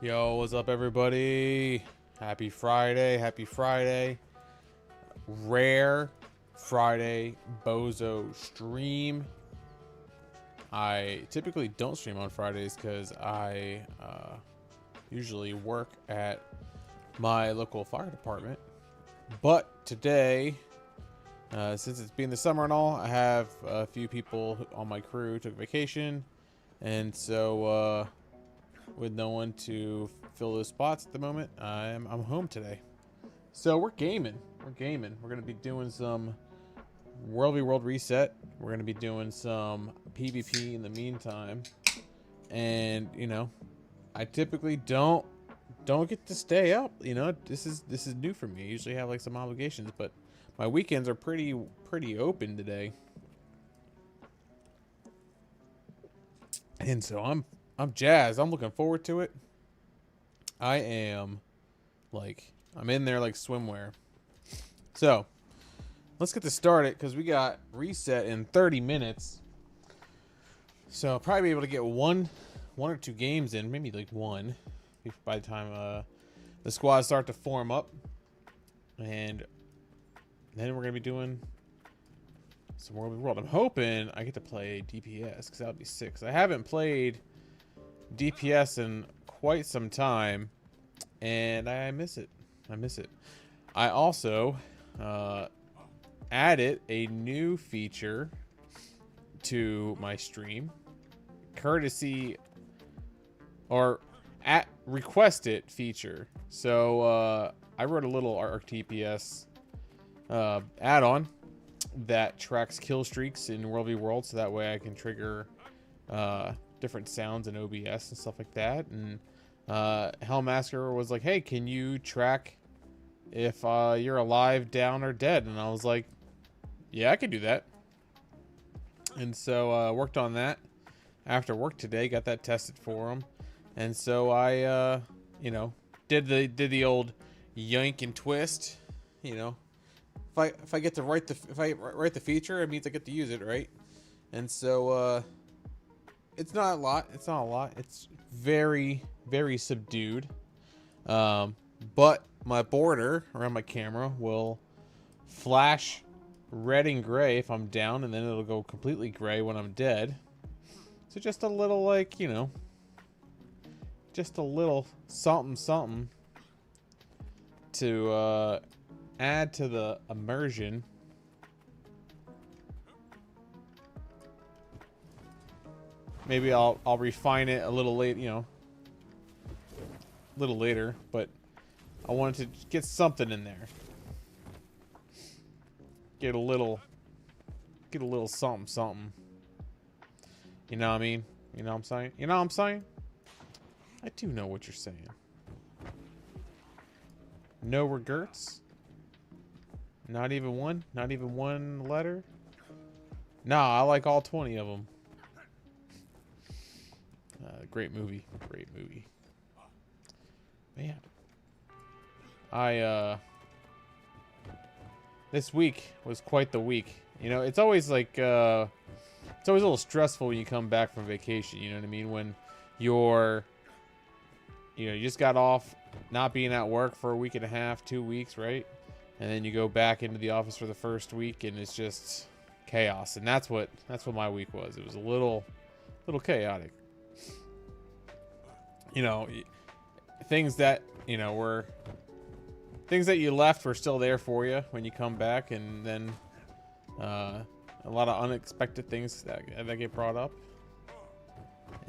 Yo, what's up, everybody? Happy Friday, happy Friday. Rare Friday Bozo stream. I typically don't stream on Fridays because I usually work at my local fire department. But today, since it's being the summer and all, I have a few people on my crew took vacation. And so, with no one to fill those spots at the moment, I'm home today. So we're gaming. We're going to be doing some World v World Reset. We're going to be doing some PvP in the meantime. And, you know, I typically don't get to stay up. You know, this is new for me. I usually have like some obligations, but my weekends are pretty open today. And so I'm jazzed. I'm looking forward to it. I am I'm in there like swimwear. So let's get this started because we got reset in 30 minutes. So I'll probably be able to get one or two games in, maybe like one, by the time the squads start to form up. And then we're gonna be doing some World v World. I'm hoping I get to play DPS because that would be sick. 'Cause I haven't played DPS in quite some time, and I miss it. I also added a new feature to my stream, courtesy or at requested feature. So I wrote a little RTPS add-on that tracks kill streaks in World v World, so that way I can trigger different sounds in OBS and stuff like that. And Hellmasker was like, hey, can you track if you're alive, down, or dead? And I was like, yeah, I can do that. And so worked on that after work today, got that tested for him. And so I you know, did the old yank and twist. You know, if I get to write the feature, it means I get to use it, right? And so it's not a lot. It's very subdued. But my border around my camera will flash red and gray if I'm down, and then it'll go completely gray when I'm dead. So just a little, like, you know, just a little something to add to the immersion. Maybe I'll refine it a little late, you know, a little later, but I wanted to get something in there. Get a little something. You know what I mean? You know what I'm saying? You know what I'm saying? I do know what you're saying. No regrets? Not even one? Not even one letter? Nah, I like all 20 of them. Great movie. Man. This week was quite the week. You know, it's always like, it's always a little stressful when you come back from vacation, you know what I mean? When you just got off not being at work for a week and a half, 2 weeks, right? And then you go back into the office for the first week and it's just chaos. And that's what my week was. It was a little chaotic. You know, things that, you know, were things that you left were still there for you when you come back, and then a lot of unexpected things that get brought up.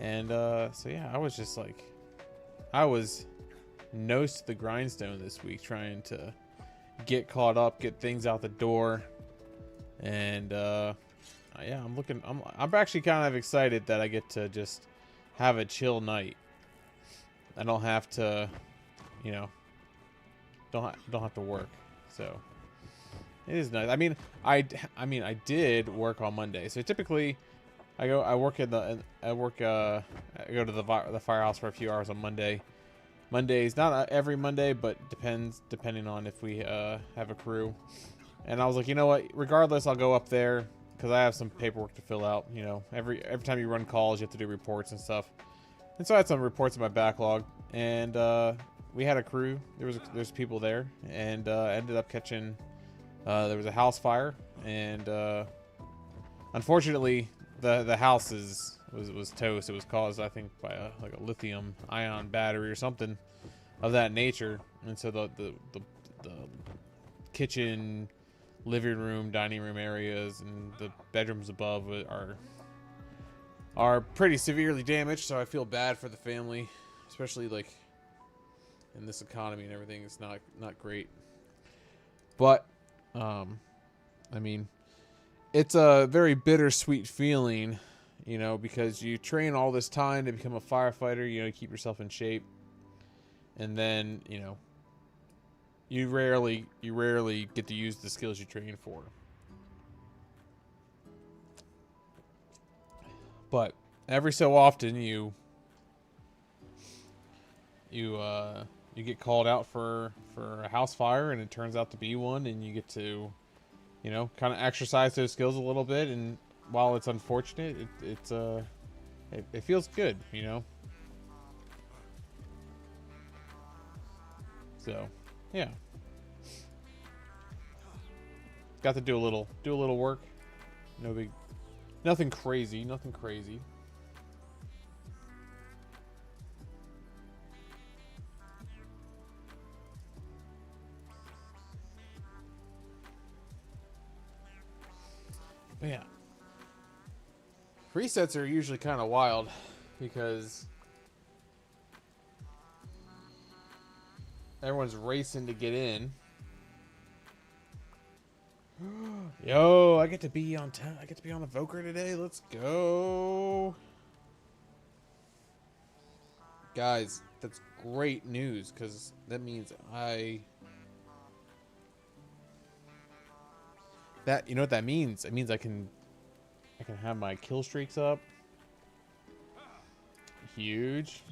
And so yeah, I was just like, I was nose to the grindstone this week trying to get caught up, get things out the door. And yeah, I'm actually kind of excited that I get to just have a chill night. I don't have to, you know, don't have to work. So it is nice. I mean, I did work on Monday. So typically I go to the firehouse for a few hours on Monday. Mondays, not every Monday, but depending on if we have a crew. And I was like, you know what, regardless, I'll go up there because I have some paperwork to fill out. You know, every time you run calls, you have to do reports and stuff. And so I had some reports in my backlog. and we had a crew. There's people there, and ended up catching. There was a house fire, and unfortunately, the house was toast. It was caused, I think, by like a lithium ion battery or something of that nature. And so the kitchen, living room, dining room areas, and the bedrooms above are pretty severely damaged. So I feel bad for the family, especially like in this economy and everything. It's not great. But I mean, it's a very bittersweet feeling, you know, because you train all this time to become a firefighter, you know, keep yourself in shape, and then, you know, you rarely get to use the skills you train for. But every so often you get called out for a house fire, and it turns out to be one, and you get to, you know, kind of exercise those skills a little bit. And while it's unfortunate, it feels good, you know. So, yeah, got to do a little work. Nothing crazy. But yeah, resets are usually kind of wild because everyone's racing to get in. Yo, I get to be on I get to be on Evoker today. Let's go, guys. That's great news, because that means you know what that means? It means I can have my kill streaks up. Huge.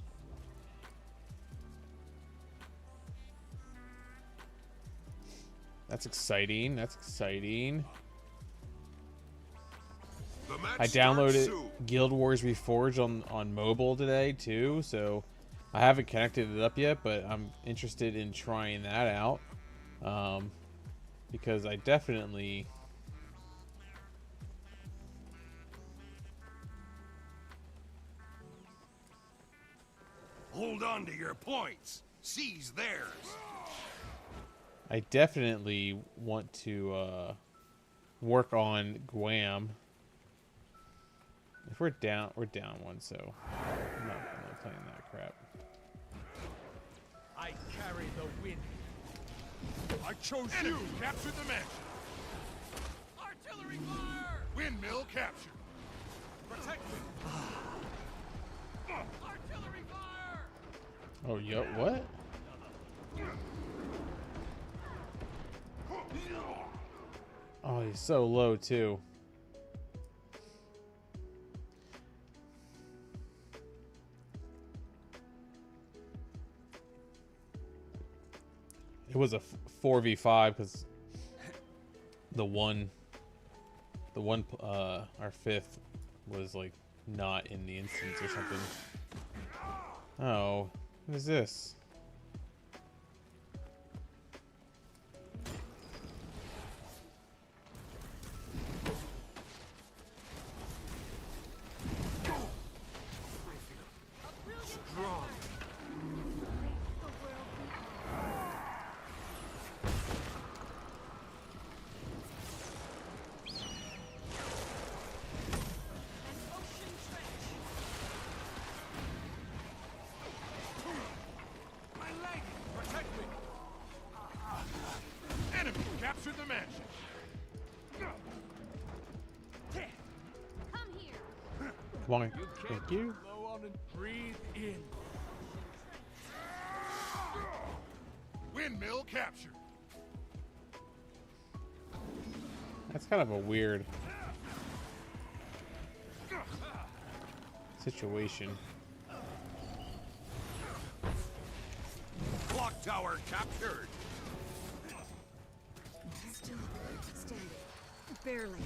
That's exciting. I downloaded Guild Wars Reforged on mobile today too, so I haven't connected it up yet, but I'm interested in trying that out, because I definitely hold on to your points. Seize theirs. I definitely want to work on Guam. If we're down one, so I'm not playing that crap. I carry the wind. I chose you. Capture the mansion. Artillery fire! Windmill captured. Protect me. Artillery fire! Oh, yo, what? Oh, he's so low too. It was a 4v5 because our fifth was like not in the instance or something. Oh, what is this? Capture the mansion. Come here. Come on, thank you. Blow on and breathe in. Windmill captured. That's kind of a weird situation. Clock tower captured. Still standing. Barely.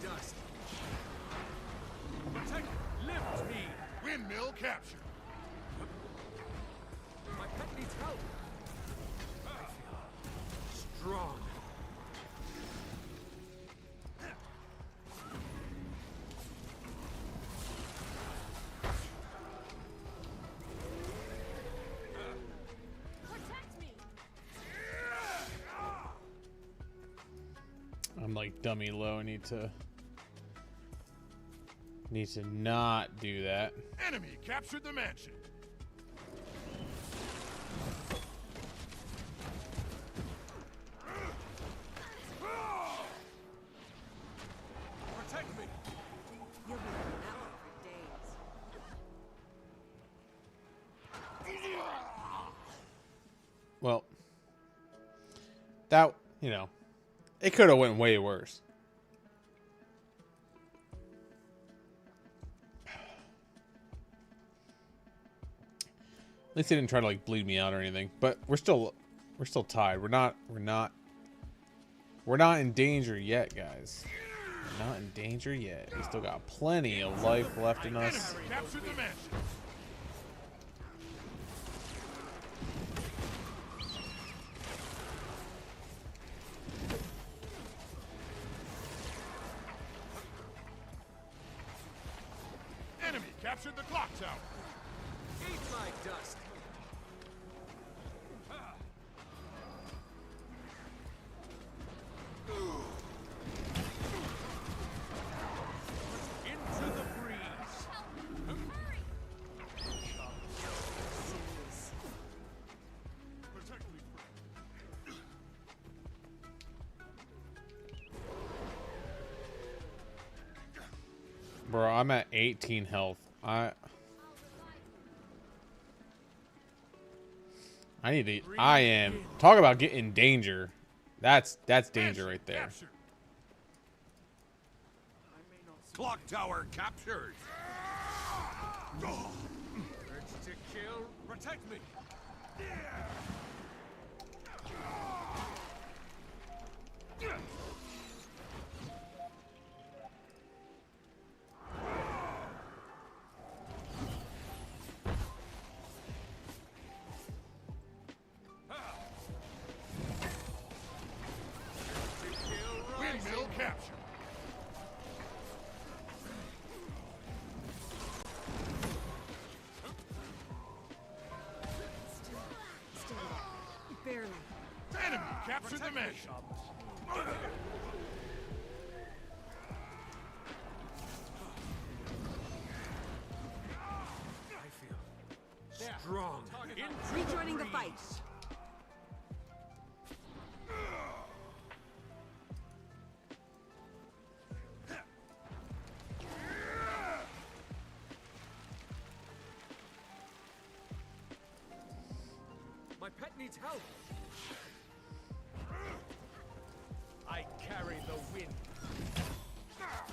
dust. Protect. Lift me. Windmill capture. My pet needs help. I feel strong. I'm like dummy low. I need to not do that. Enemy captured the mansion. Protect me. You'll be on that one for days. Well, that, you know, it could have went way worse. At least they didn't try to like bleed me out or anything. But we're still tied. We're not in danger yet, guys. We're not in danger yet. We still got plenty of life left in us. Captured the mansion. Enemy captured the clock tower. Eat my dust. Into the breeze. Protect me. Bro, I'm at 18 health. I need to. I am. Talk about getting in danger. That's danger right there. Captured. Clock tower captured. Urge to kill. Protect me. Windmill capture. Still barely. Enemy captured the mansion. I feel strong. Rejoining the fight. My pet needs help. I carry the wind.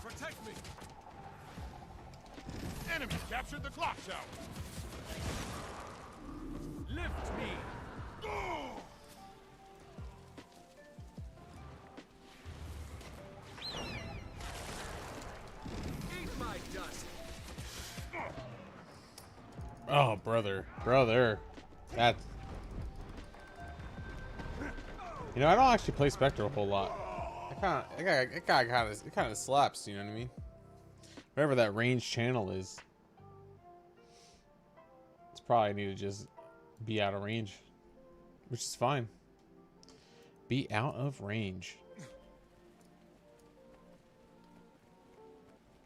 Protect me. Enemy captured the clock tower. Lift me. Eat my dust. Oh, brother. That's. You know, I don't actually play Spectre a whole lot. It kind of slaps. You know what I mean? Whatever that range channel is, it's probably need to just be out of range, which is fine. Be out of range.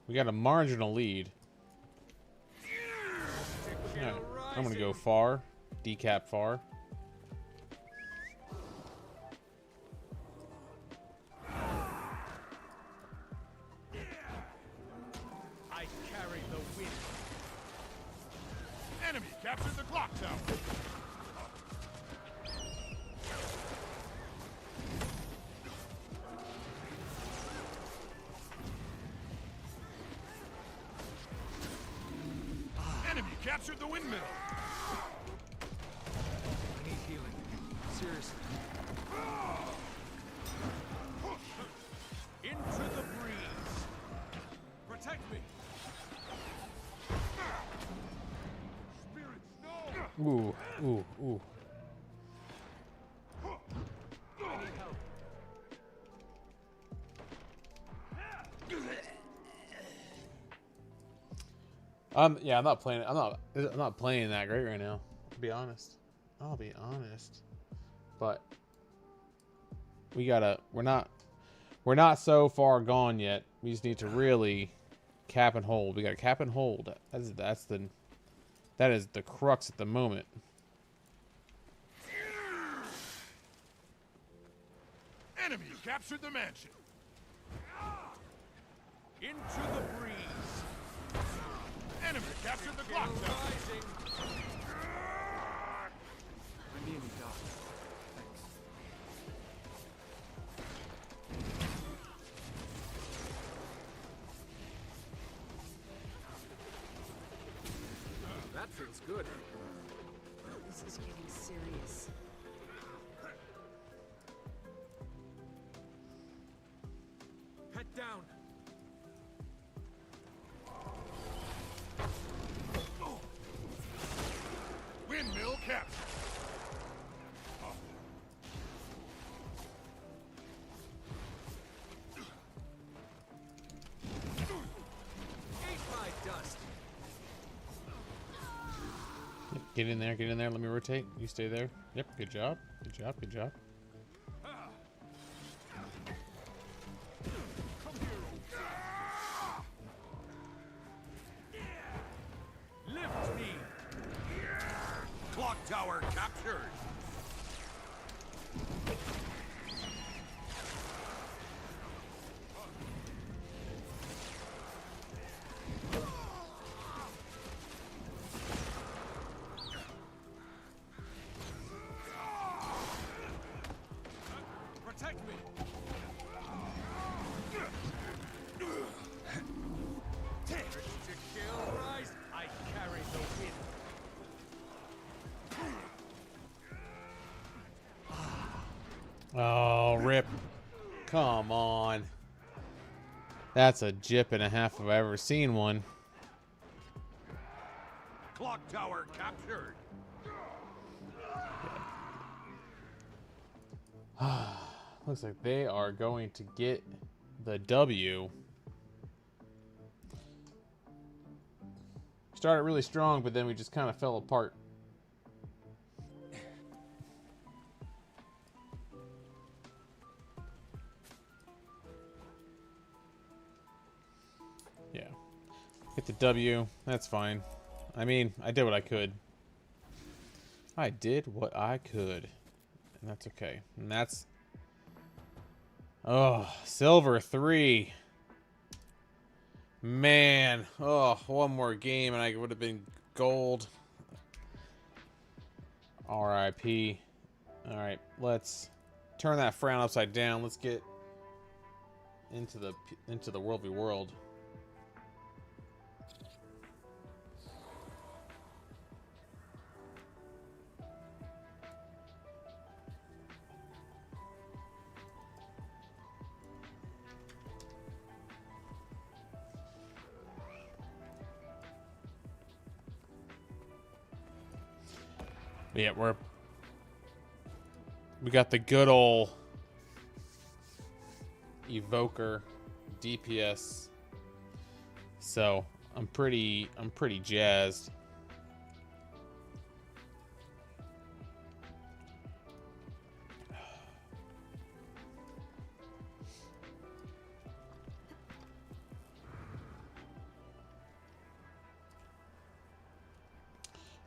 We got a marginal lead. Alright, I'm gonna go far, decap far. I carry the wind. Enemy captured the clock tower. Enemy captured the windmill. I need healing. Seriously. Into the breeze. Ooh, ooh, ooh. Yeah, I'm not playing. I'm not playing that great right now. To be honest. I'll be honest. But we're not so far gone yet. We just need to really cap and hold. We got to cap and hold. That is the crux at the moment. Enemy captured the mansion. Into the breeze. Enemy captured the clock tower. I'm being dodged. Thanks. That feels good. This is getting serious. Head down. Windmill captured. Eat my dust. Get in there. Get in there. Let me rotate. You stay there. Yep. Good job. Good job. Good job. Lift me. Clock tower captured. Protect me. Ready to kill, rise. I carry the wind. Oh, rip. Come on. That's a jip and a half if I've ever seen one. Clock tower captured. Looks like they are going to get the W. Started really strong, but then we just kind of fell apart. Yeah. Get the W. That's fine. I mean, I did what I could. I did what I could. And that's okay. And that's... Oh, silver 3. Man. Oh, one more game and I would have been gold. RIP. Alright, let's turn that frown upside down. Let's get into the World v World. Yeah, we got the good old evoker DPS. So I'm pretty jazzed.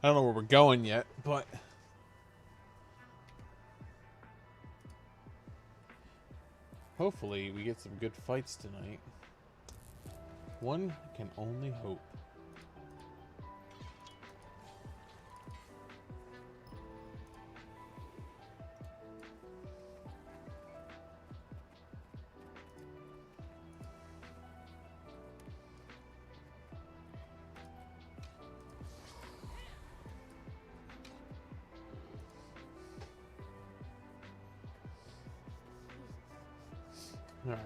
I don't know where we're going yet, but hopefully we get some good fights tonight. One can only hope. Alright,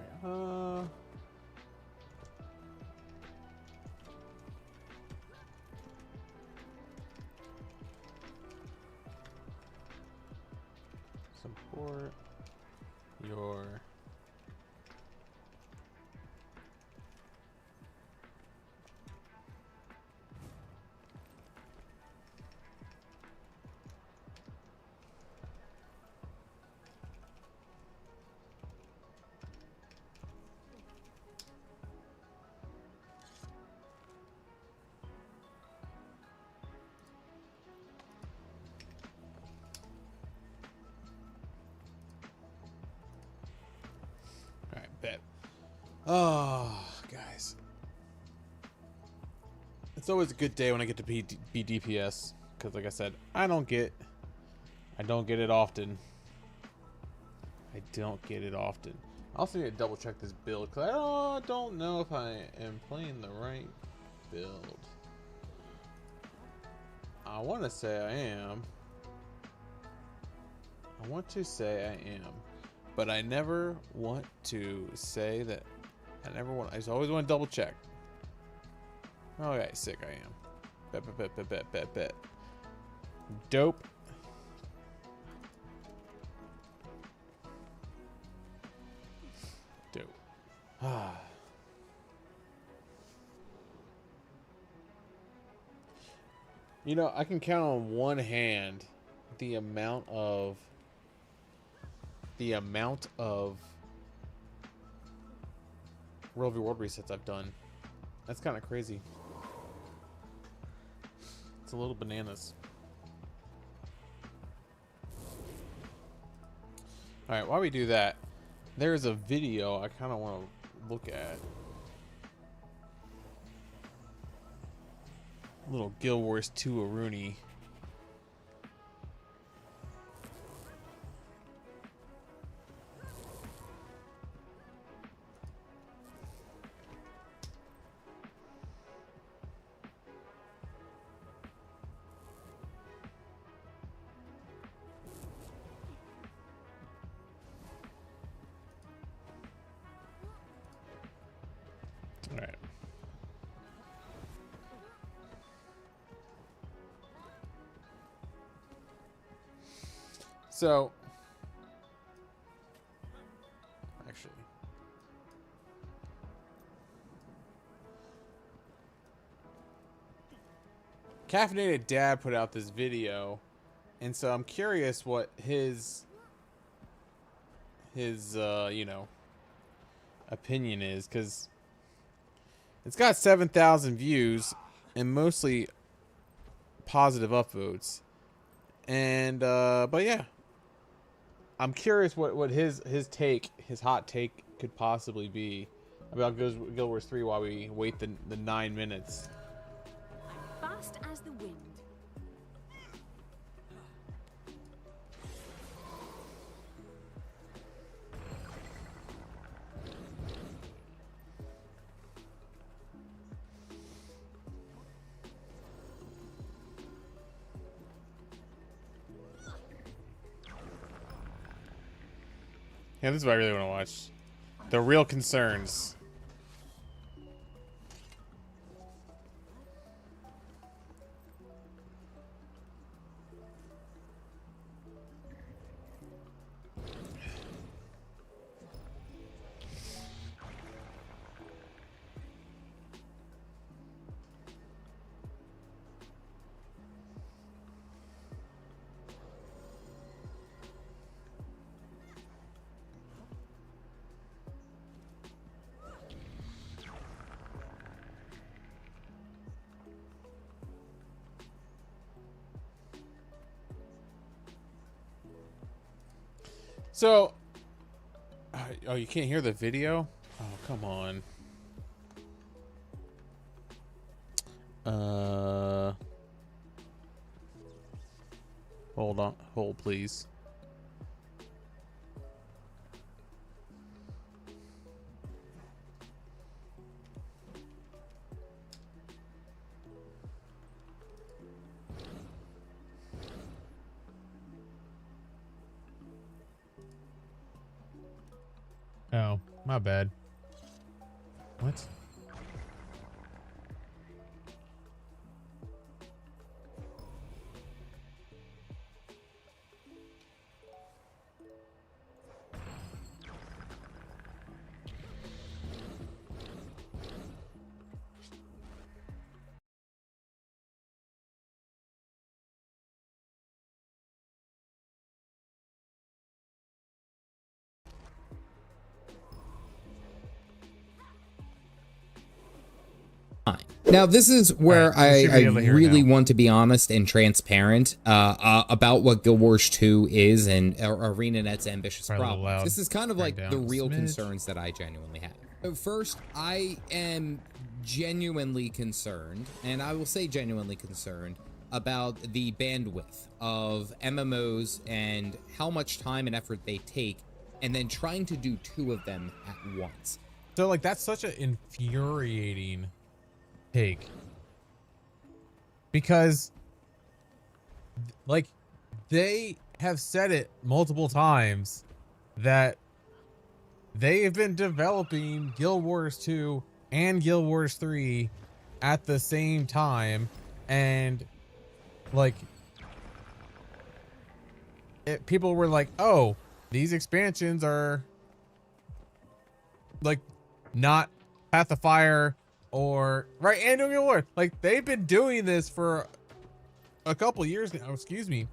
Export your Alright, bet. Oh, guys. It's always a good day when I get to be DPS. Because like I said, I don't get it often. I don't get it often. I also need to double check this build. Because I don't know if I am playing the right build. I want to say I am. I want to say I am. But I never want to say that. I just always want to double check. Okay, sick I am. Bet. Dope. Dope. You know, I can count on one hand the amount of World v World resets I've done. That's kind of crazy. It's a little bananas. Alright, while we do that, there's a video I kind of want to look at. Little Guild Wars 2 Aruni. All right. So, actually, Caffeinated Dad put out this video, and so I'm curious what his you know, opinion is, because it's got 7,000 views and mostly positive upvotes. And but yeah, I'm curious what his hot take could possibly be about Guild Wars 3 while we wait the 9 minutes. I'm fast as the wind. Yeah, this is what I really want to watch. The Real Concerns. So, oh, you can't hear the video? Oh, come on. Hold on. Hold, please. Oh, my bad. What? Now, this is where Alright, we should be I able to hear really now. want to be honest and transparent about what Guild Wars 2 is and ArenaNet's ambitious Probably a little problems. loud. This is kind of Turn like down the a real smidge. concerns that I genuinely have. So first, I am genuinely concerned, and I will say genuinely concerned, about the bandwidth of MMOs and how much time and effort they take, and then trying to do 2 of them at once. So like that's such an infuriating take, because like they have said it multiple times that they have been developing Guild Wars 2 and Guild Wars 3 at the same time, and like people were like, oh, these expansions are like not Path of Fire or right, and New War. Like they've been doing this for a couple years now, excuse me.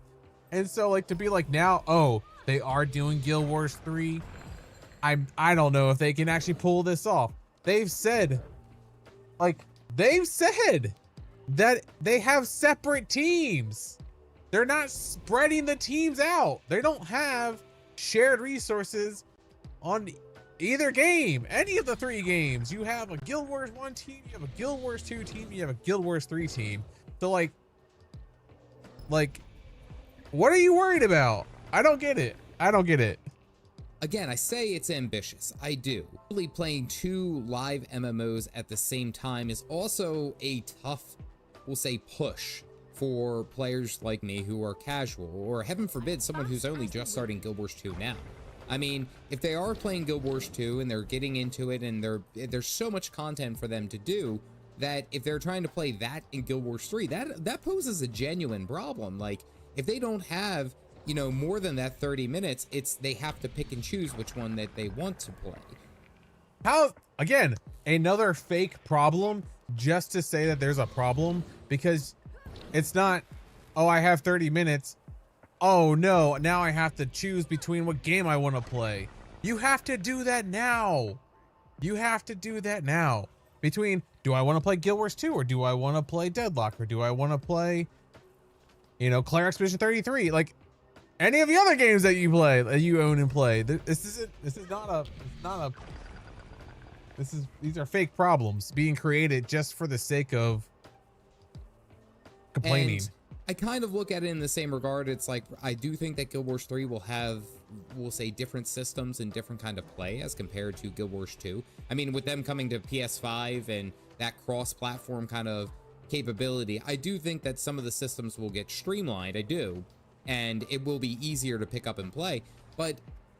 And so like to be like now, oh, they are doing Guild Wars 3. I don't know if they can actually pull this off. They've said that they have separate teams. They're not spreading the teams out. They don't have shared resources on either game, any of the 3 games. You have a Guild Wars 1 team, you have a Guild Wars 2 team, you have a Guild Wars 3 team. So like what are you worried about? I don't get it. I don't get it. Again, I say it's ambitious. I do. Really playing 2 live MMOs at the same time is also a tough, we'll say, push for players like me who are casual, or heaven forbid, someone who's only just starting Guild Wars 2 now. I mean, if they are playing Guild Wars 2 and they're getting into it and there's so much content for them to do, that if they're trying to play that in Guild Wars 3, that poses a genuine problem. Like, if they don't have, you know, more than that 30 minutes, they have to pick and choose which one that they want to play. How, again, another fake problem just to say that there's a problem, because it's not, oh, I have 30 minutes. Oh no, now I have to choose between what game I want to play. You have to do that now. You have to do that now. Between, do I want to play Guild Wars 2 or do I want to play Deadlock or do I want to play, you know, Claire Expedition 33? Like any of the other games that you play, that you own and play. These are fake problems being created just for the sake of complaining. And I kind of look at it in the same regard. It's like, I do think that Guild Wars 3 will have, we'll say, different systems and different kind of play as compared to Guild Wars 2. I mean, with them coming to PS5 and that cross-platform kind of capability, I do think that some of the systems will get streamlined. I do. And it will be easier to pick up and play. But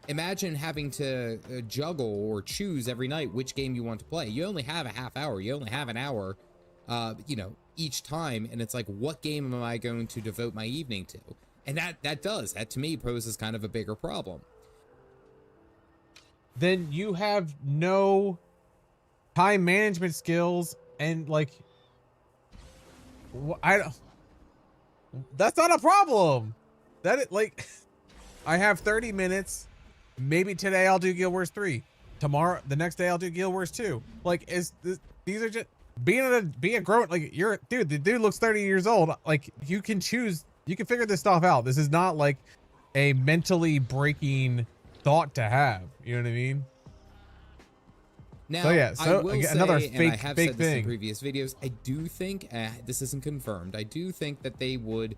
imagine having to juggle or choose every night which game you want to play. You only have a half hour. You only have an hour, you know, each time. And it's like, what game am I going to devote my evening to? And that to me poses kind of a bigger problem. Then you have no time management skills, and like, that's not a problem. That it, like, I have 30 minutes. Maybe today I'll do Guild Wars 3. Tomorrow, the next day I'll do Guild Wars 2. Like, these are just being a grown, like, the dude looks 30 years old. Like, you can choose, you can figure this stuff out. This is not like a mentally breaking thought to have. You know what I mean? Now, so yeah, I will again, say, another and I fake have said this in thing. previous videos, I do think, this isn't confirmed, I do think that they would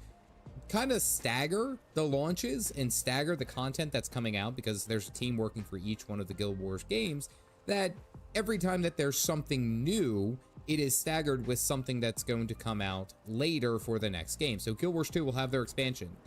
kind of stagger the launches and stagger the content that's coming out, because there's a team working for each one of the Guild Wars games, that every time that there's something new, it is staggered with something that's going to come out later for the next game. So Guild Wars 2 will have their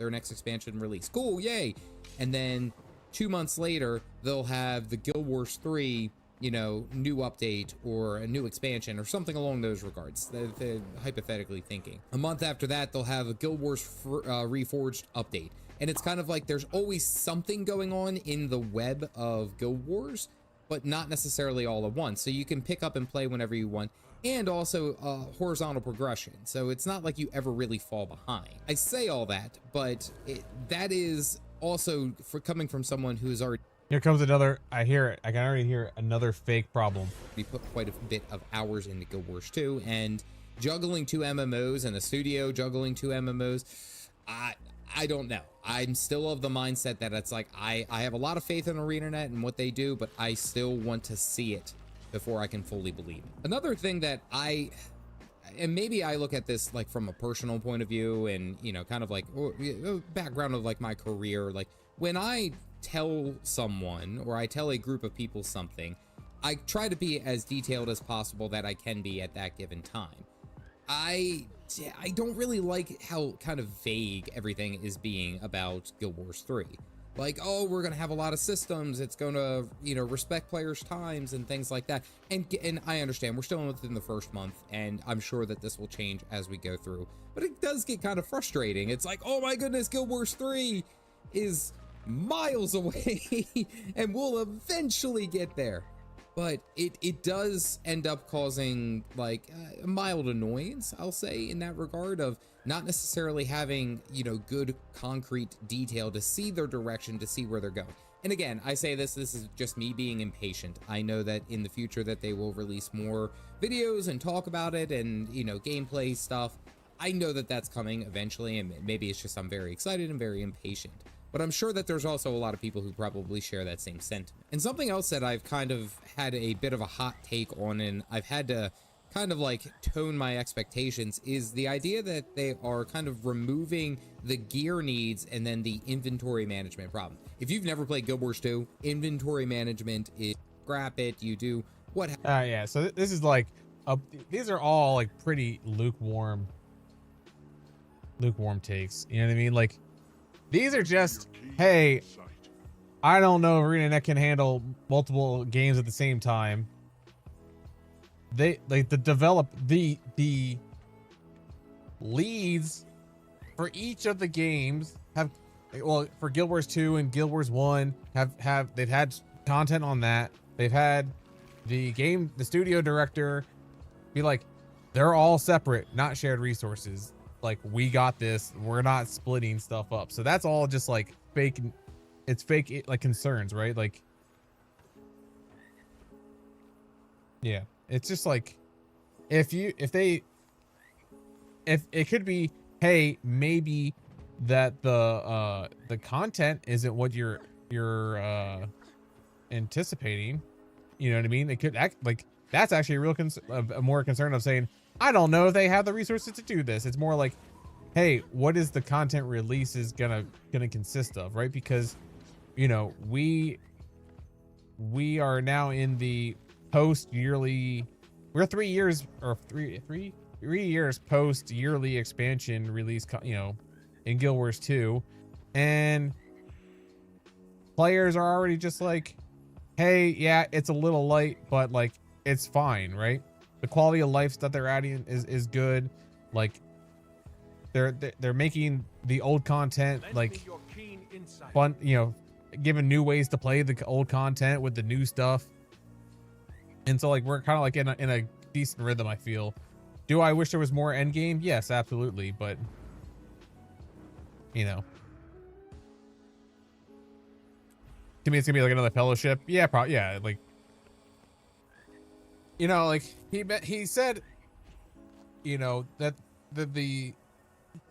next expansion release. Cool, yay! And then 2 months later, they'll have the Guild Wars 3, you know, new update or a new expansion or something along those regards. They're hypothetically thinking. A month after that, they'll have a Guild Wars Reforged update. And it's kind of like there's always something going on in the web of Guild Wars, but not necessarily all at once. So you can pick up and play whenever you want, and also horizontal progression. So it's not like you ever really fall behind. I say all that, but that is also coming from someone who is already Here comes another, I hear it. I can already hear another fake problem. we put quite a bit of hours into Guild Wars 2, and juggling 2 MMOs and a studio juggling 2 MMOs, I don't know. I'm still of the mindset that it's like, I have a lot of faith in ArenaNet and what they do, but I still want to see it before I can fully believe it. Another thing that and maybe I look at this like from a personal point of view and, you know, kind of like background of like my career, like when I tell someone or I tell a group of people something, I try to be as detailed as possible that I can be at that given time. I don't really like how kind of vague everything is being about Guild Wars 3. Like, oh, we're gonna have a lot of systems, it's gonna, you know, respect players' times and things like that. And I understand we're still within the first month, and I'm sure that this will change as we go through. But it does get kind of frustrating. It's like, oh my goodness, Guild Wars 3 is miles away, and we'll eventually get there. But it does end up causing like a mild annoyance, I'll say, in that regard of not necessarily having, you know, good concrete detail to see their direction, to see where they're going. And again, I say this is just me being impatient. I know that in the future that they will release more videos and talk about it and, you know, gameplay stuff. I know that that's coming eventually, and maybe it's just I'm very excited and very impatient. But I'm sure that there's also a lot of people who probably share that same sentiment. And something else that I've kind of had a bit of a hot take on, and I've had to kind of like tone my expectations, is the idea that they are kind of removing the gear needs and then the inventory management problem. If you've never played Guild Wars 2, inventory management is scrap it, you do what. Yeah, so this is like, these are all like pretty lukewarm takes. You know what I mean? Like, these are just, hey, I don't know if ArenaNet can handle multiple games at the same time. They like the leads for each of the games have, well, for Guild Wars 2 and Guild Wars 1 they've had content on that. They've had the studio director be like, they're all separate, not shared resources. Like, we got this, we're not splitting stuff up. So that's all just like fake. It's fake, like, concerns, right? Like, yeah, it's just like, if it could be, hey, maybe that the content isn't what you're anticipating. You know what I mean? It could act like, that's actually a real a more concern of saying, I don't know if they have the resources to do this. It's more like, hey, what is the content release is gonna consist of, right? Because, you know, we are now in the post yearly, we're 3 years or three years post yearly expansion release, you know, in Guild Wars 2, and players are already just like, hey, yeah, it's a little light, but like, it's fine, right? The quality of life that they're adding is good. Like, they're making the old content like fun, you know, giving new ways to play the old content with the new stuff. And so like, we're kind of like in a decent rhythm, I feel. Do I wish there was more end game? Yes, absolutely. But, you know, to me, it's gonna be like another Fellowship. Yeah, probably. Yeah, like, you know, like he said, you know, that the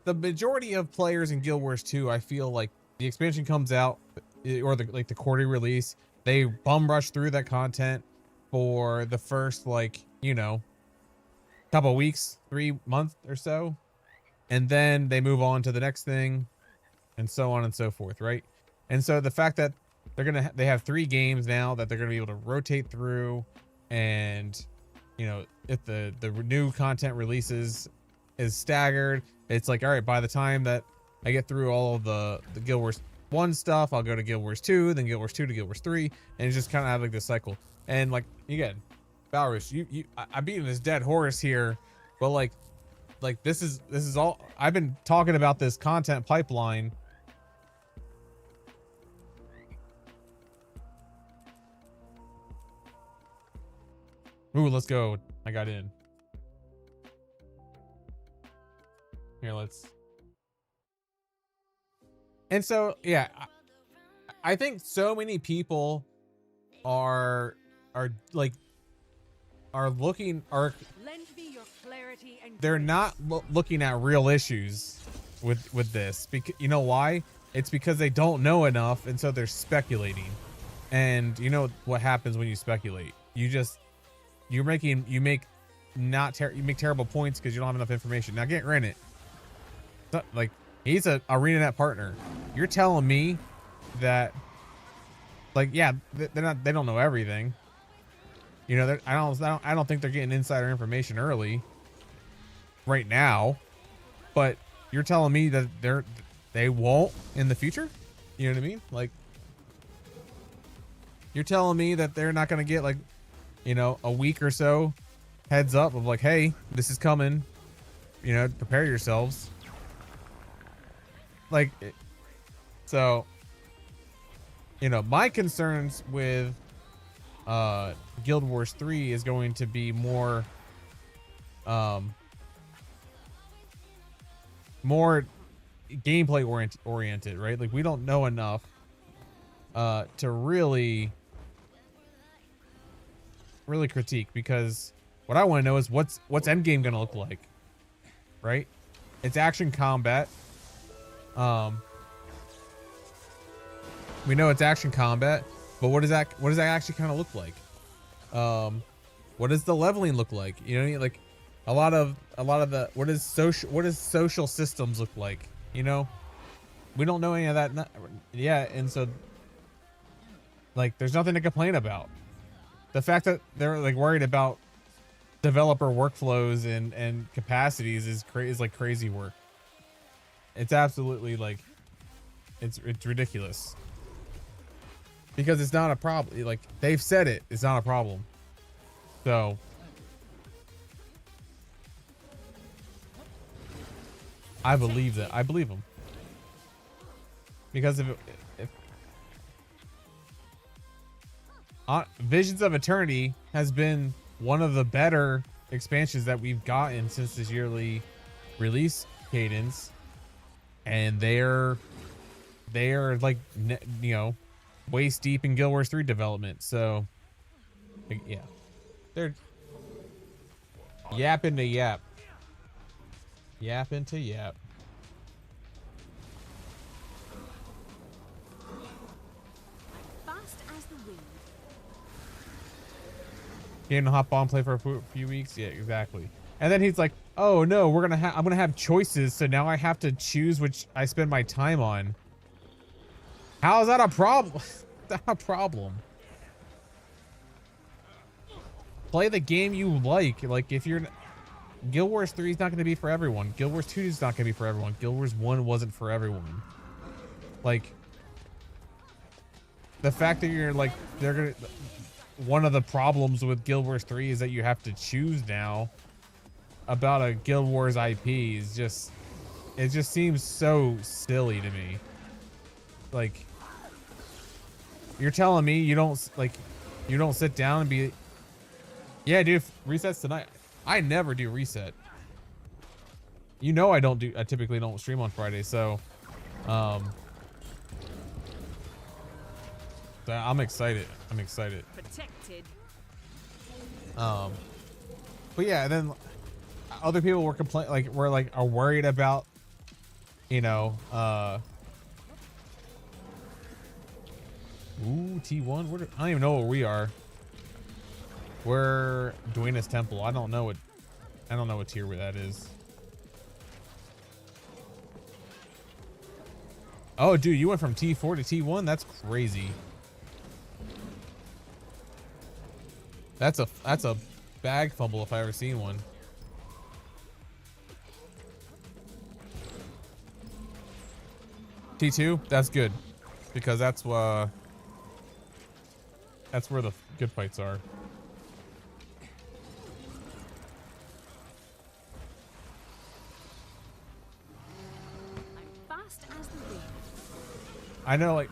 majority of players in Guild Wars 2, I feel like the expansion comes out, or the quarterly release, they bum rush through that content for the first, like, you know, couple weeks, 3 months or so, and then they move on to the next thing, and so on and so forth, right? And so the fact that they have 3 games now that they're gonna be able to rotate through, and, you know, if the new content releases is staggered, it's like, all right, by the time that I get through all of the Guild Wars 1 stuff, I'll go to Guild Wars 2, then Guild Wars 2 to Guild Wars 3, and it's just kind of have like this cycle. And like, again, Valrus, I'm beating this dead horse here, but like this is all I've been talking about, this content pipeline. Ooh, let's go. I got in. Here, let's. And so, yeah, I think so many people are looking, Lend me your clarity and they're not looking at real issues with this. Because you know why? It's because they don't know enough, and so they're speculating. And you know what happens when you speculate? You make terrible points because you don't have enough information. Now, get granted, like he's a ArenaNet partner. You're telling me that, like, yeah, they don't know everything. You know, I don't think they're getting insider information early, right now. But you're telling me that they won't in the future? You know what I mean? Like, you're telling me that they're not gonna get, like, you know, a week or so heads up of like, hey, this is coming. You know, prepare yourselves. Like, so, you know, my concerns with Guild Wars 3 is going to be more gameplay oriented, right? Like, we don't know enough to really critique, because what I want to know is what's endgame gonna look like, right? It's action combat. We know it's action combat, but what does that actually kind of look like? What does the leveling look like? You know what I mean? Like, a lot of the what does social systems look like? You know, we don't know any of that yet, and so, like, there's nothing to complain about. The fact that they're, like, worried about developer workflows and capacities is like crazy work. It's absolutely, like, it's ridiculous, because it's not a problem. Like, they've said it's not a problem. So I believe that. I believe them, because if Visions of Eternity has been one of the better expansions that we've gotten since this yearly release cadence, and they're like, you know, waist deep in Guild Wars 3 development. So yeah, they're yapping to yap. Yapping to yap. fast as the wind. Getting to hop on, play for a few weeks. Yeah, exactly. And then he's like, "Oh no, I'm gonna have choices, so now I have to choose which I spend my time on." How is that a problem? That's not a problem. Play the game you like. Like, if you're Guild Wars 3 is not going to be for everyone. Guild Wars 2 is not going to be for everyone. Guild Wars 1 wasn't for everyone. Like, the fact that you're like, one of the problems with Guild Wars 3 is that you have to choose now about a Guild Wars IP is just, it just seems so silly to me. Like, you're telling me you don't sit down and be, yeah, dude, resets tonight. I never do reset. You know, I typically don't stream on Friday, so I'm excited. Protected. But yeah, and then other people were are worried about, you know, ooh, T1. I don't even know where we are. We're Duena's Temple. I don't know what tier where that is. Oh, dude, you went from T4 to T1? That's crazy. That's a bag fumble if I ever seen one. T2? That's good, because that's where the good fights are. Fast as the wind. I know, like,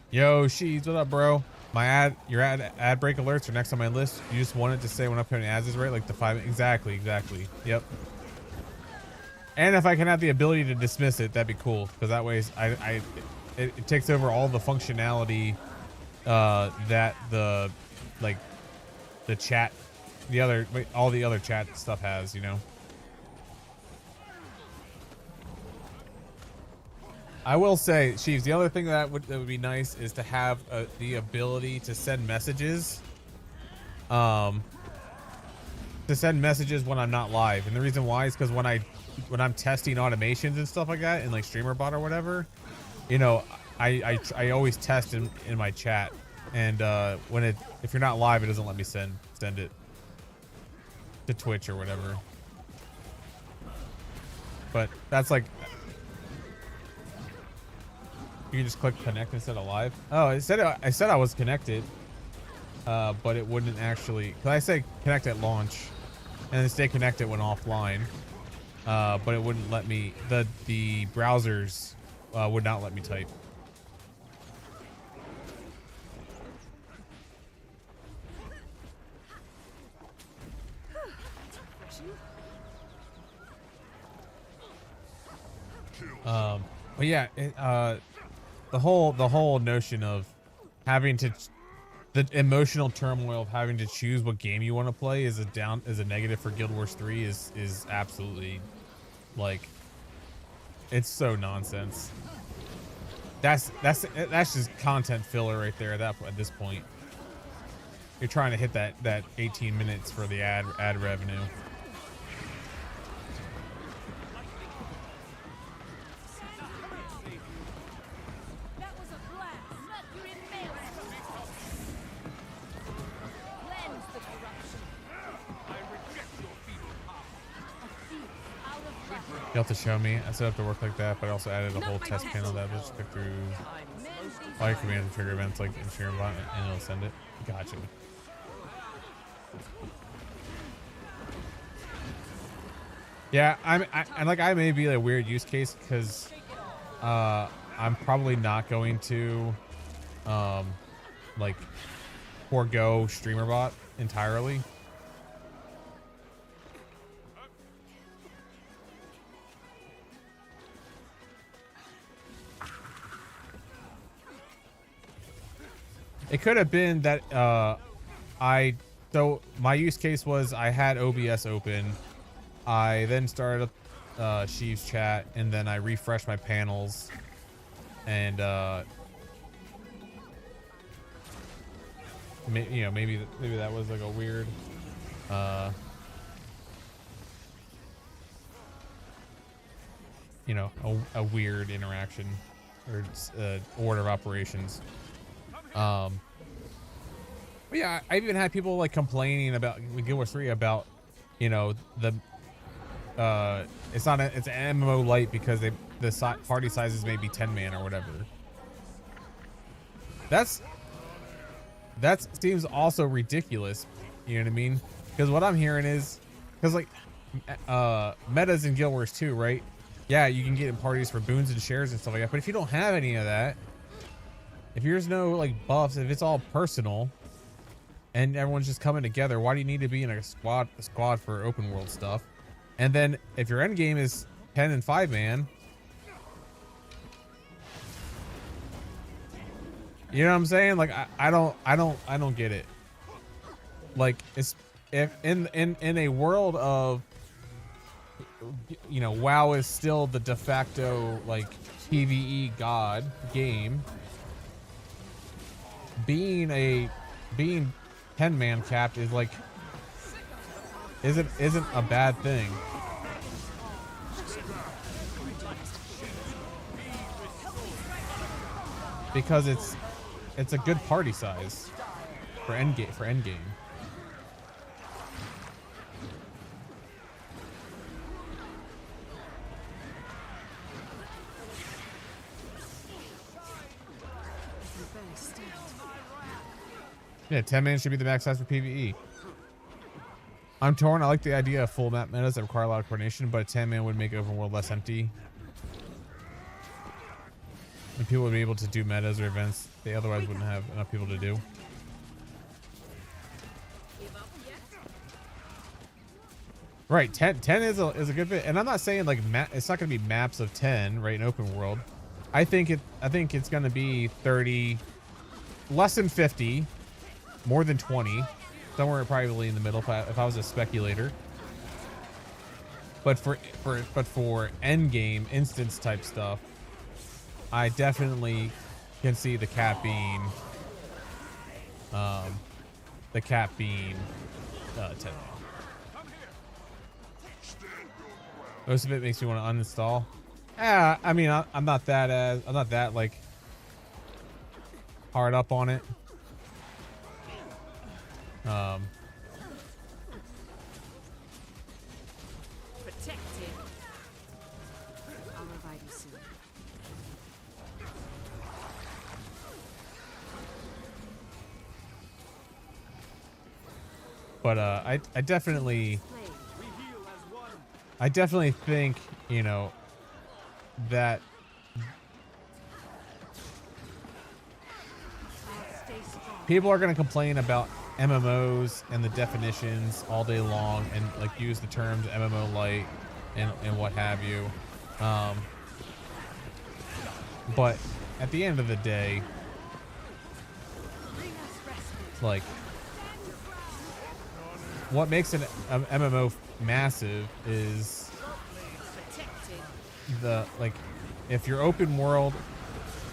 yo, Sheez, what up, bro? Your ad break alerts are next on my list. You just wanted to say when I'm putting ads is right, like the 5. Exactly. Yep. And if I can have the ability to dismiss it, that'd be cool, because that way it takes over all the functionality that the the chat, all the other chat stuff has, you know. I will say, Sheaves, the other thing that would be nice is to have the ability to send messages. To send messages when I'm not live, and the reason why is because when I'm testing automations and stuff like that in like StreamerBot or whatever, you know, I always test in my chat, and if you're not live, it doesn't let me send it to Twitch or whatever. But that's like, you can just click connect instead of live. Oh, I said I was connected, but it wouldn't actually. Cause I say connect at launch, and then stay connected when offline. But it wouldn't let me. The browsers would not let me type. But yeah, the whole notion of having to, the emotional turmoil of having to choose what game you want to play is a negative for Guild Wars 3 is absolutely, like, it's so nonsense. That's just content filler right there at this point. You're trying to hit that 18 minutes for the ad revenue. You have to show me. I set up to work like that, but I also added a whole test panel that will just pick through all your commands and trigger events like in StreamerBot, and it'll send it. Gotcha. Yeah, I may be a weird use case because I'm probably not going to like forego StreamerBot entirely. It could have been that so my use case was I had OBS open. I then started up Sheaves chat, and then I refreshed my panels, and you know, maybe that was like a weird you know, a weird interaction or order of operations. But yeah, I even had people like complaining about Guild Wars 3 about, you know, the it's an MMO light because the party sizes may be 10 man or whatever. That seems also ridiculous. You know what I mean? Because what I'm hearing is, because like metas in Guild Wars 2, right? Yeah, you can get in parties for boons and shares and stuff like that. But if you don't have any of that, if there's no like buffs, if it's all personal and everyone's just coming together, why do you need to be in a squad for open world stuff? And then if your end game is 10 and 5 man, you know what I'm saying? Like I don't get it. Like it's if in a world of, you know, WoW is still the de facto like PvE god game. Being 10 man capped is like isn't a bad thing. Because it's a good party size for endgame. Yeah, 10 man should be the max size for PvE. I'm torn. I like the idea of full map metas that require a lot of coordination, but a 10 man would make open world less empty. And people would be able to do metas or events they otherwise wouldn't have enough people to do. Right, 10 is a good bit, and I'm not saying like it's not going to be maps of 10 right in open world. I think it's going to be 30, less than 50, more than 20, somewhere probably in the middle if I was a speculator. But for end game instance type stuff, I definitely can see the cat being 10. Most of it makes me want to uninstall. I mean, I'm not that like hard up on it. Protected. I'll revive you soon. But I definitely think, you know, that people are going to complain about MMOs and the definitions all day long and like use the terms MMO light and what have you. But at the end of the day, like, what makes an MMO massive is the, like, if your open world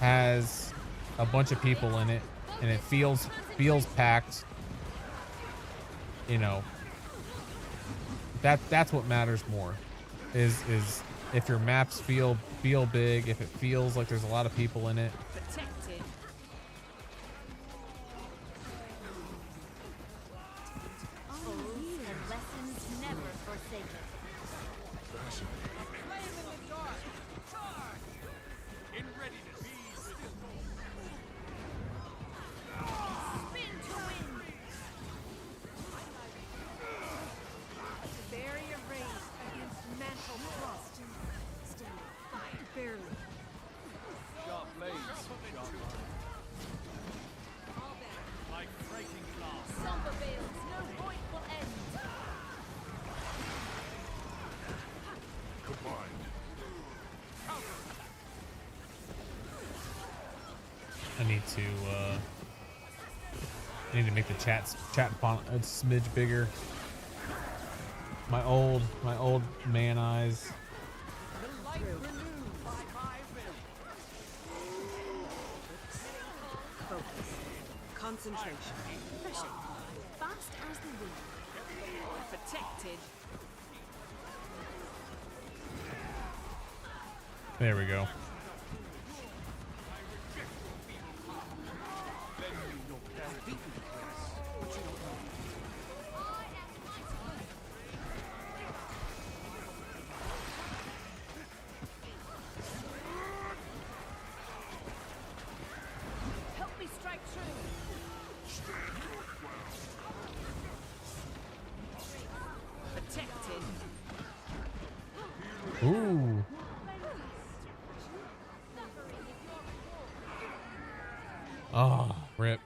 has a bunch of people in it and it feels packed, you know, that's what matters more, is if your maps feel big, if it feels like there's a lot of people in it. Protected. Lessons never forsaken. In readiness. Be still. Spin to win. Barrier raised against mantle frost. Still fight barely. Sharp blades. Sharp line. Like breaking glass. Somber veils, no point will end. Combined. I need to make the chat font a smidge bigger. My old man eyes. Focus. Concentration. Pushing. Fast as the wind. Protected. There we go. Help me strike true. Protected. Ooh. Oh, rip.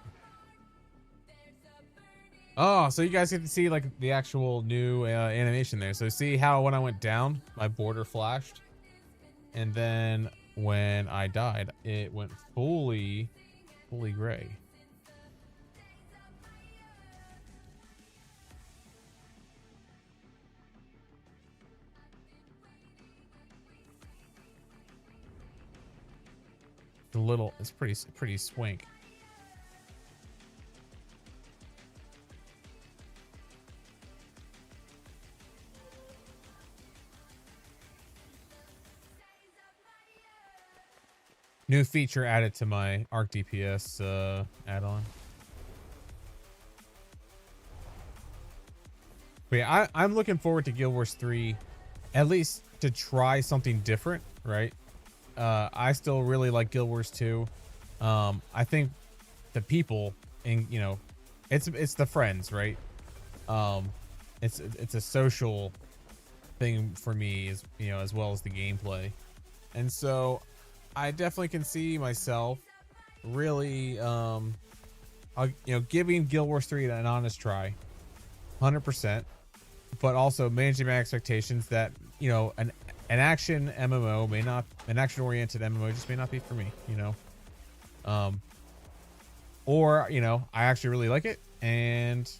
Oh, so you guys get to see like the actual new animation there. So see how when I went down, my border flashed, and then when I died, it went fully gray. It's pretty swank. New feature added to my Arc DPS add-on. But yeah, I'm looking forward to Guild Wars 3, at least to try something different, right? I still really like Guild Wars 2. I think the people, and you know, it's the friends, right? It's a social thing for me, as you know, as well as the gameplay, and so I definitely can see myself really, giving Guild Wars 3 an honest try, 100%, but also managing my expectations that, you know, an action MMO may not, an action-oriented MMO just may not be for me, you know, or, you know, I actually really like it, and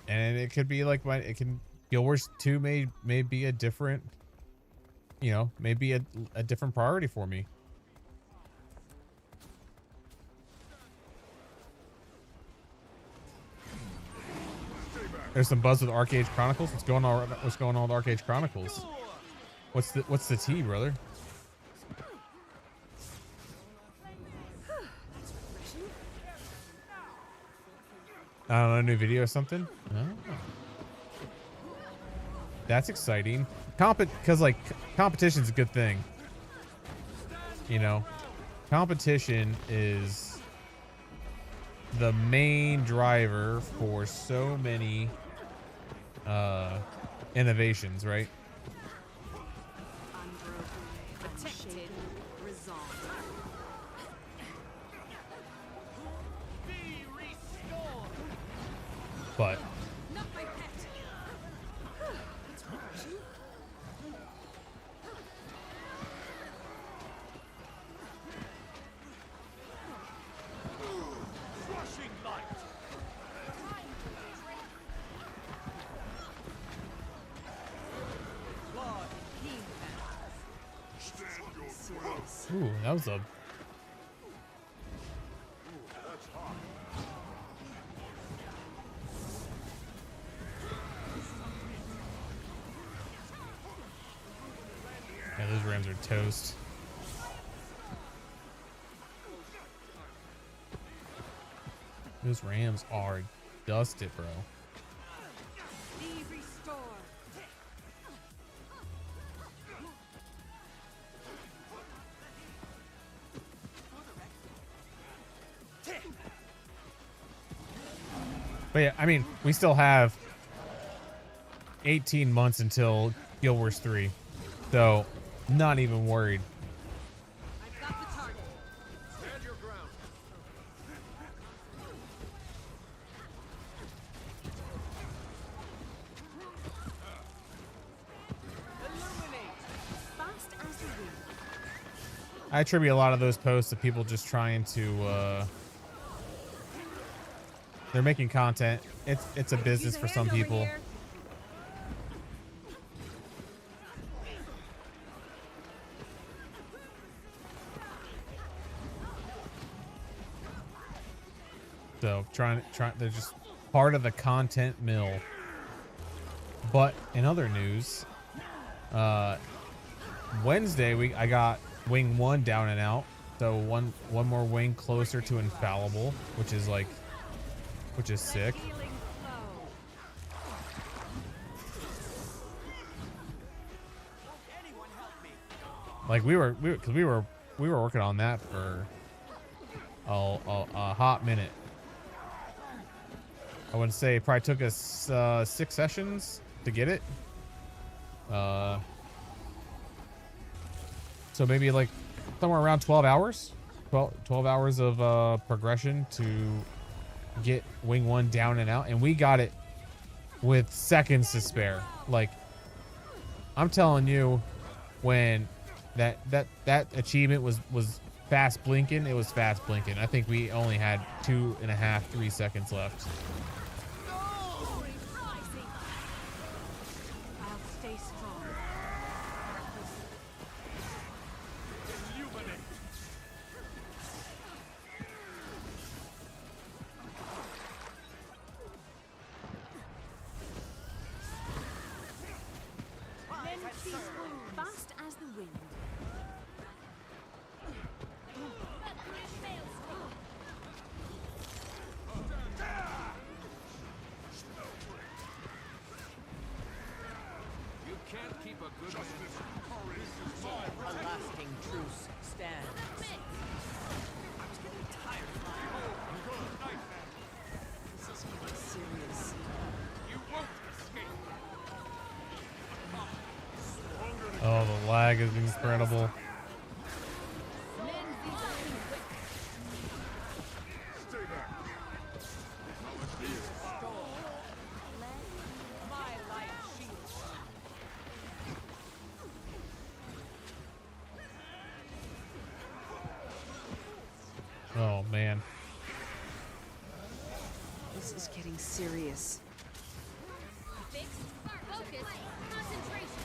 And it could be like Guild Wars 2 may be a different, you know, maybe a different priority for me. There's some buzz with Arcade Chronicles. What's going on with Arcade Chronicles? What's the tea, brother? I don't know, a new video or something? Oh. That's exciting. Because like competition's a good thing. You know, competition is the main driver for so many innovations, right? Protected. Resolved. Be restored. But Not my pet. Crushing light. Blood. Keen serious. ooh, that was a yeah, those Rams are toast. Those Rams are dusted, bro. Be restored. But yeah, I mean, we still have 18 months until Guild Wars 3. So, not even worried. I've got the target. Stand your ground. Illuminate. Fast as the wind. I attribute a lot of those posts to people just trying to, they're making content. It's a business for some people. So they're just part of the content mill. But in other news, Wednesday I got wing 1 down and out. So one more wing closer to infallible, which is sick. Healing flow. Like we were working on that for a hot minute. I wouldn't say it probably took us 6 sessions to get it. So maybe like somewhere around 12 hours. 12 hours of progression to get wing 1 down and out, and we got it with seconds to spare. Like, I'm telling you, when that achievement was fast blinking, it was fast blinking. I think we only had 2.5, 3 seconds left. Glory rising. I'll stay strong. Illuminate. Men peaceful. Fast as the wind. You can't keep a good man. A lasting truce stands. I was getting tired of my old nightmare. This is getting serious. You won't escape. Oh, the lag is incredible. Men vis-a-vis quick. Stay back. My light shield. Oh man. This is getting serious. fixed. Focus. Concentration.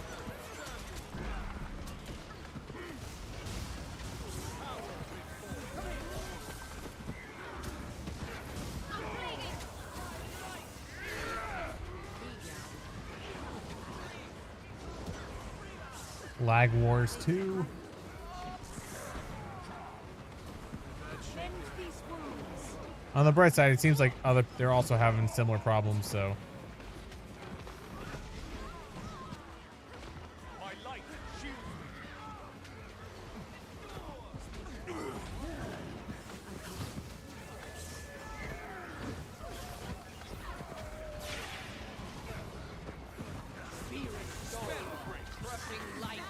Lag Wars 2. Mend these wounds. On the bright side, it seems like they're also having similar problems, so My light shields me. Crushing light.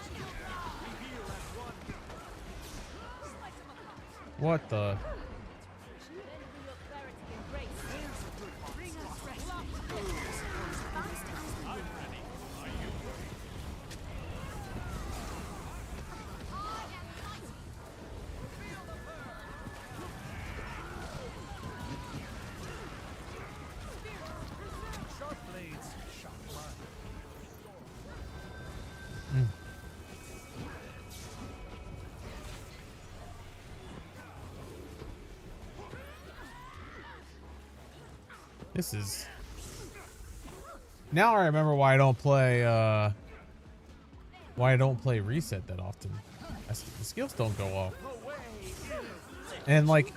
what the? Then for your clarity and grace. Bring us rest. Sharp blades, sharp mind. This is. Now I remember why I don't play. Why I don't play reset that often. The skills don't go off. And like,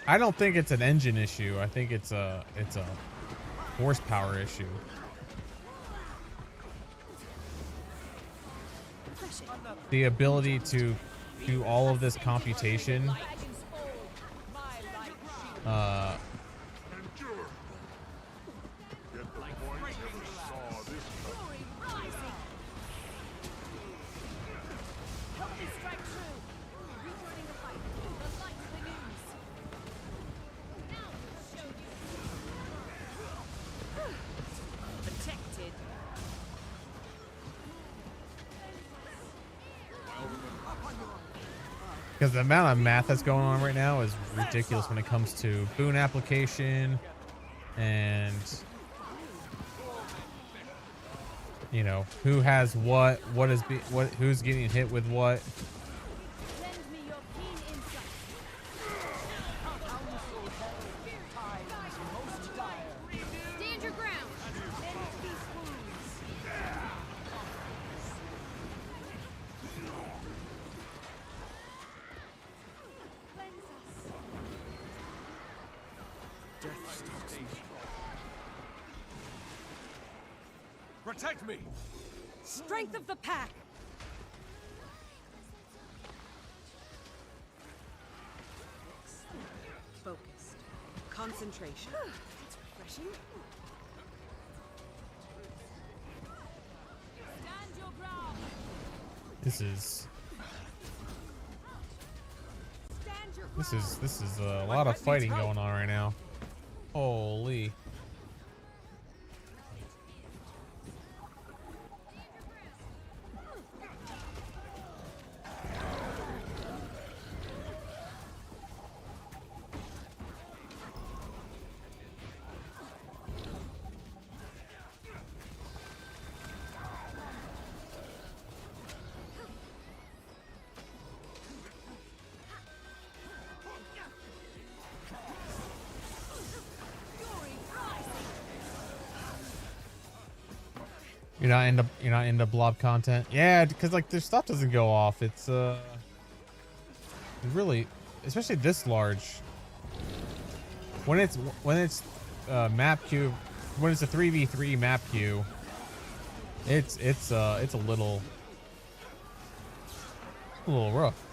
I don't think it's an engine issue. I think it's a horsepower issue. The ability to do all of this computation. Dragon's fall. My light shield. Glory rising. Help me strike true. Rejoining the fight. The light renews. Now we'll show you. Protected. Because the amount of math that's going on right now is ridiculous when it comes to boon application and, you know, who has what who's getting hit with what. Lend me your keen insight. Stand your ground. Mend these wounds. Cleanse us. Protect me. Strength of the pack. Focused. Concentration. That's refreshing. Stand your ground. This is Stand your ground. this is a lot of fighting going on right now. Holy. You're not into blob content. Yeah, because like their stuff doesn't go off. It's really, especially this large. When it's map queue, when it's a 3v3 map queue, it's a little rough.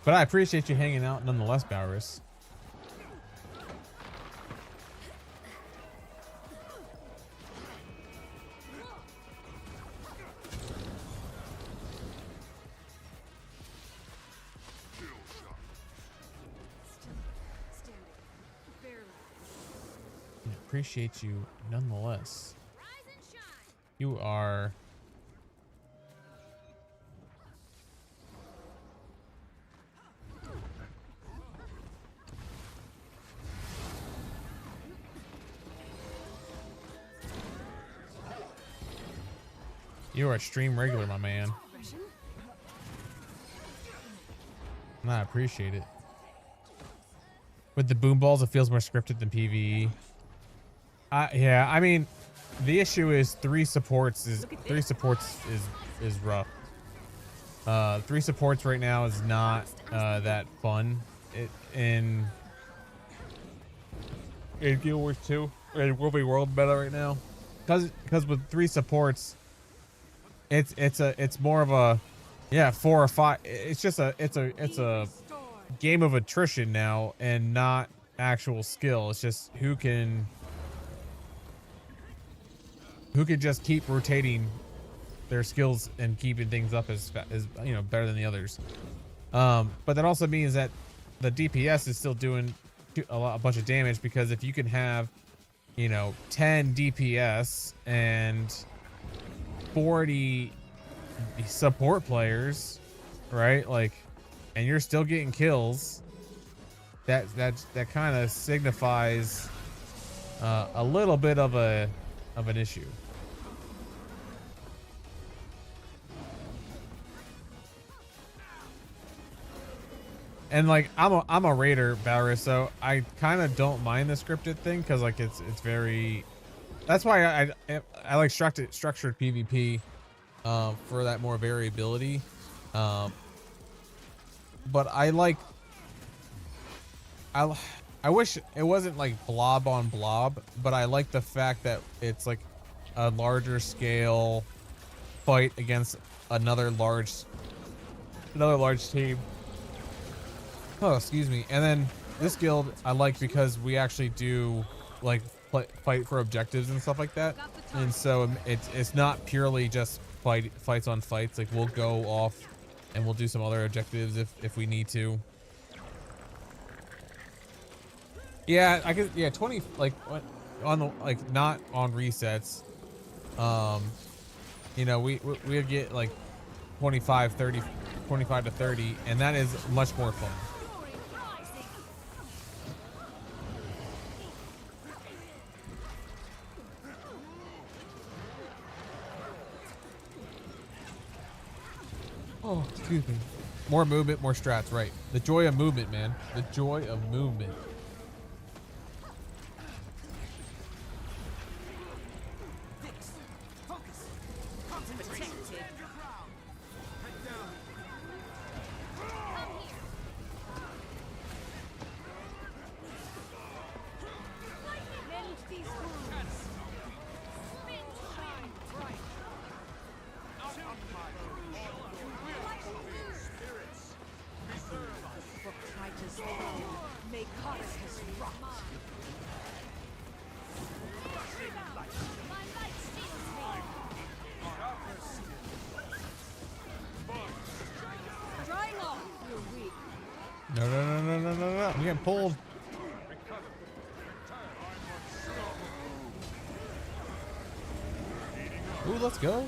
But I appreciate you hanging out nonetheless, Bowers. Standing. Barely. I appreciate you nonetheless. Rise and shine. You are You are a stream regular, my man. And I appreciate it. With the boom balls, it feels more scripted than PvE. Yeah, I mean, the issue is three supports is rough. 3 supports right now is not that fun. In Guild Wars 2 and World Meta right now, because with 3 supports, it's more of a 4 or 5. It's just a game of attrition now and not actual skill. It's just who can just keep rotating their skills and keeping things up as you know, better than the others. But that also means that the DPS is still doing a bunch of damage, because if you can have, you know, 10 DPS and 40 support players, right? Like, and you're still getting kills, that kind of signifies a little bit of an issue. And like, I'm a raider, Valorous, so I kind of don't mind the scripted thing, because like it's very. That's why I like structured PvP for that more variability. But I wish it wasn't like blob on blob, but I like the fact that it's like a larger scale fight against another large team. Oh, excuse me. And then this guild I like because we actually do like fight for objectives and stuff like that. And so it's not purely just fights on fights. Like, we'll go off and we'll do some other objectives if we need to. Yeah, I guess, yeah, 20, like on the, like, not on resets. You know, we'll get like 25 to 30, and that is much more fun. Oh, excuse me. More movement, more strats, right. The joy of movement, man. The joy of movement. No. I'm getting pulled. Ooh, let's go.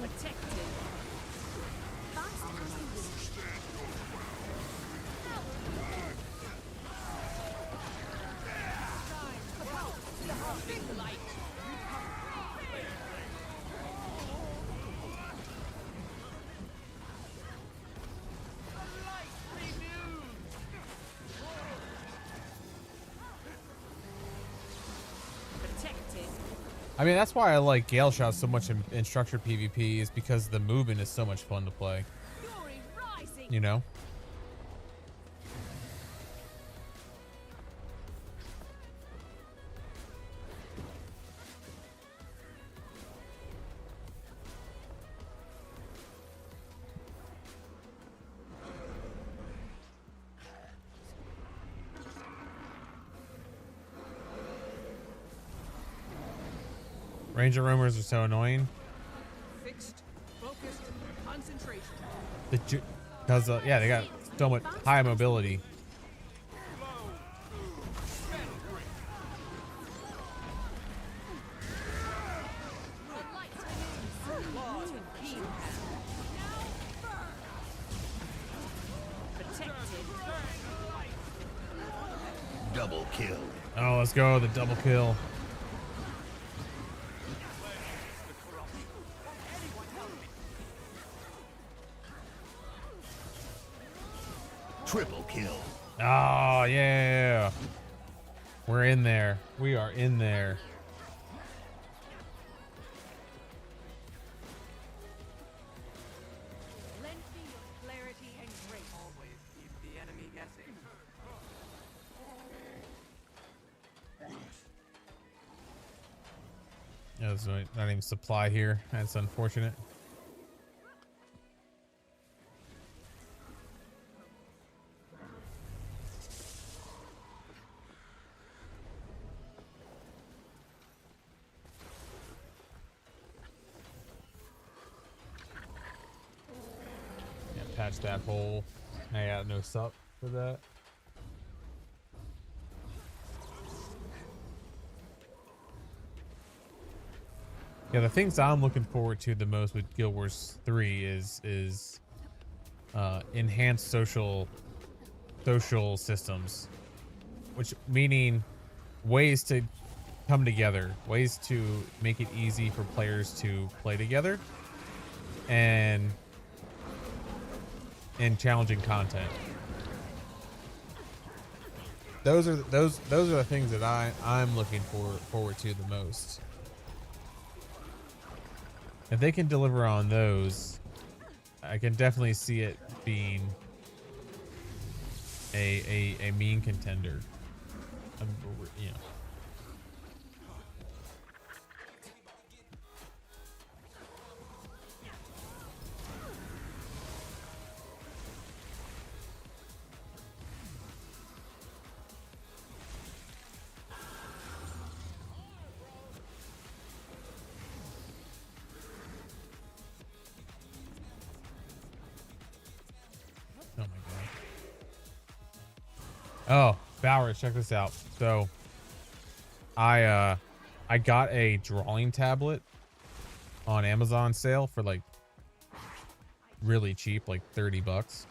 I mean, that's why I like Gale Shot so much in structured PvP, is because the movement is so much fun to play. You know? Ranger rumors are so annoying. Fixed, focused, concentration. Because yeah, they got so much high mobility. Double kill. Oh, let's go, the double kill. Triple kill. Oh, yeah. We're in there. We are in there. Lend me your clarity and grace. Always keep the enemy guessing. Yeah, there's not even supply here. That's unfortunate. Yeah, patch that hole. I got no sup for that. Yeah, the things I'm looking forward to the most with Guild Wars 3 is enhanced social systems, which meaning ways to come together, ways to make it easy for players to play together, and challenging content. Those are the things that I'm looking forward to the most. If they can deliver on those, I can definitely see it being a mean contender. You know. Oh my god. Oh, Bowers, check this out. So I got a drawing tablet on Amazon sale for like really cheap, like 30 bucks.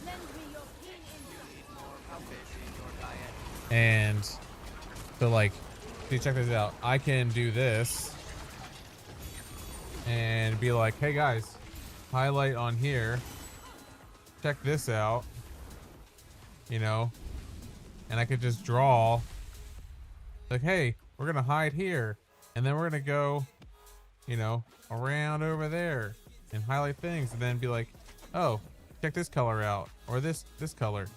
Lend me your keen insight. And so like, see, check this out. I can do this and be like, hey guys, highlight on here, check this out, you know, and I could just draw like, hey, we're gonna hide here, and then we're gonna go, you know, around over there and highlight things, and then be like, oh, check this color out, or this color,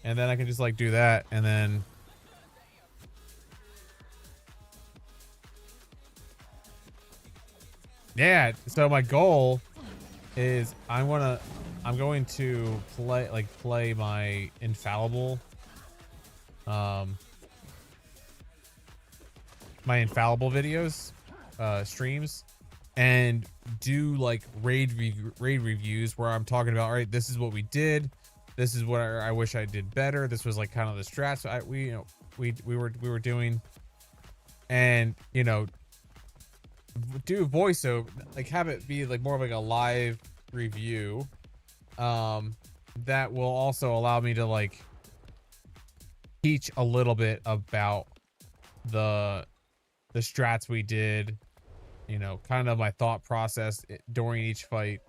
and then I can just like do that, and then yeah. So my goal is I'm going to play my infallible videos, streams, and do like raid reviews where I'm talking about, all right, this is what we did, this is what I wish I did better, this was like kind of the strats we were doing, and you know, do voiceover, like have it be like more of like a live review, that will also allow me to like teach a little bit about the strats we did, you know, kind of my thought process during each fight,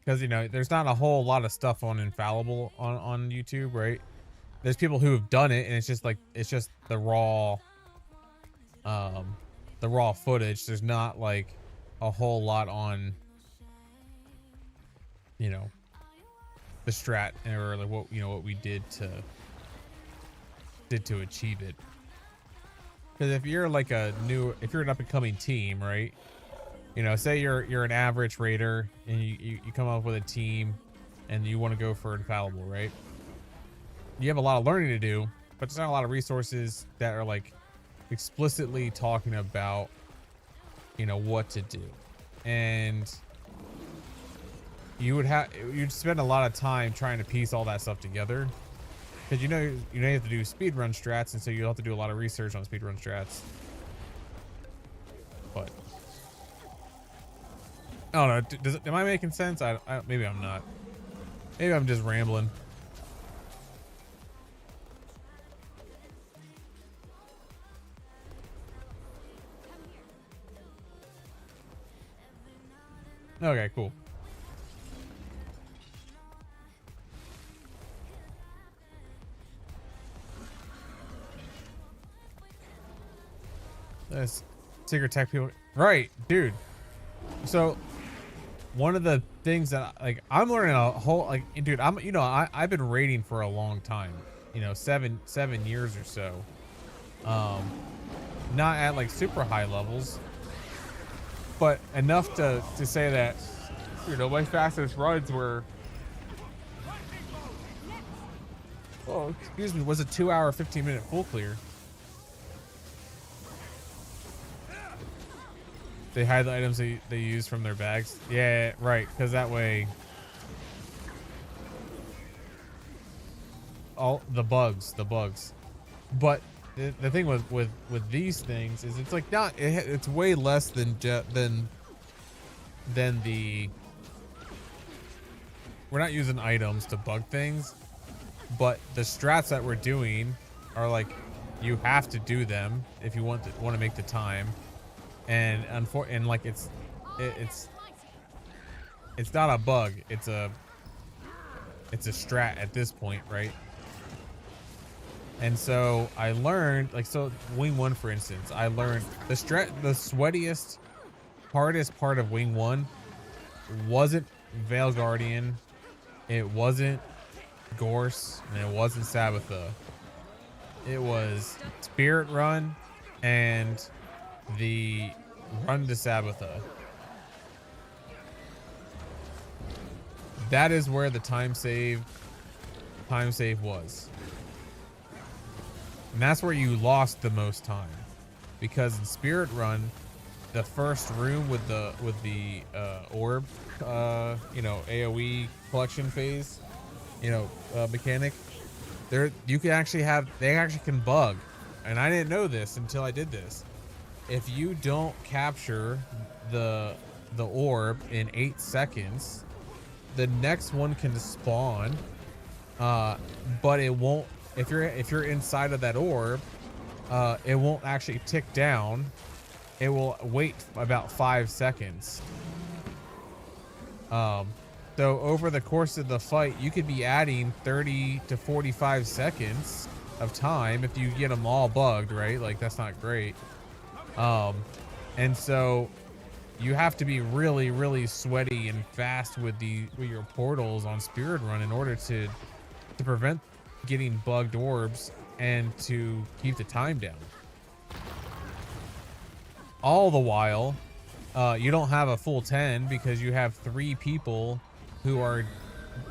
because you know there's not a whole lot of stuff on infallible on YouTube, right? There's people who have done it and it's just like, it's just the raw footage. There's not like a whole lot on, you know, the strat, or like what, you know, what we did to achieve it. Because if you're like if you're an up and coming team, right, you know, say you're an average raider and you come up with a team and you want to go for infallible, right? You have a lot of learning to do, but there's not a lot of resources that are like explicitly talking about, you know, what to do. And you'd spend a lot of time trying to piece all that stuff together, because you know you have to do speedrun strats, and so you'll have to do a lot of research on speedrun strats. But I don't know, am I making sense? Maybe I'm not. Maybe I'm just rambling. Okay, cool. That's secret tech people. Right, dude. So one of the things that like I'm learning a whole like dude, I've been raiding for a long time. 7 years or so. Not at like super high levels, but enough to say that my fastest runs were was a 2 hour 15-minute full clear. They hide the items they use from their bags. Yeah, right, because that way all the bugs. But the thing with these things is it's like it's way less than the we're not using items to bug things, but the strats that we're doing are like you have to do them if you want to make the time. And like it's not a bug, it's a strat at this point, right? And so I learned, like, so Wing 1 for instance, I learned the sweatiest, hardest part of Wing 1 wasn't Veil Guardian, it wasn't Gorse, and it wasn't Sabbatha. It was Spirit Run and the run to Sabbatha. That is where the time save was. And that's where you lost the most time. Because in Spirit Run, the first room with the orb, AoE collection phase, mechanic, they actually can bug. And I didn't know this until I did this. If you don't capture the orb in 8 seconds, the next one can spawn, but it won't. If you're inside of that orb, it won't actually tick down. It will wait about 5 seconds. So over the course of the fight, you could be adding 30 to 45 seconds of time if you get them all bugged, right? Like that's not great. And so you have to be really, really sweaty and fast with your portals on Spirit Run in order to prevent getting bugged orbs and to keep the time down. All the while, you don't have a full 10 because you have 3 people who are,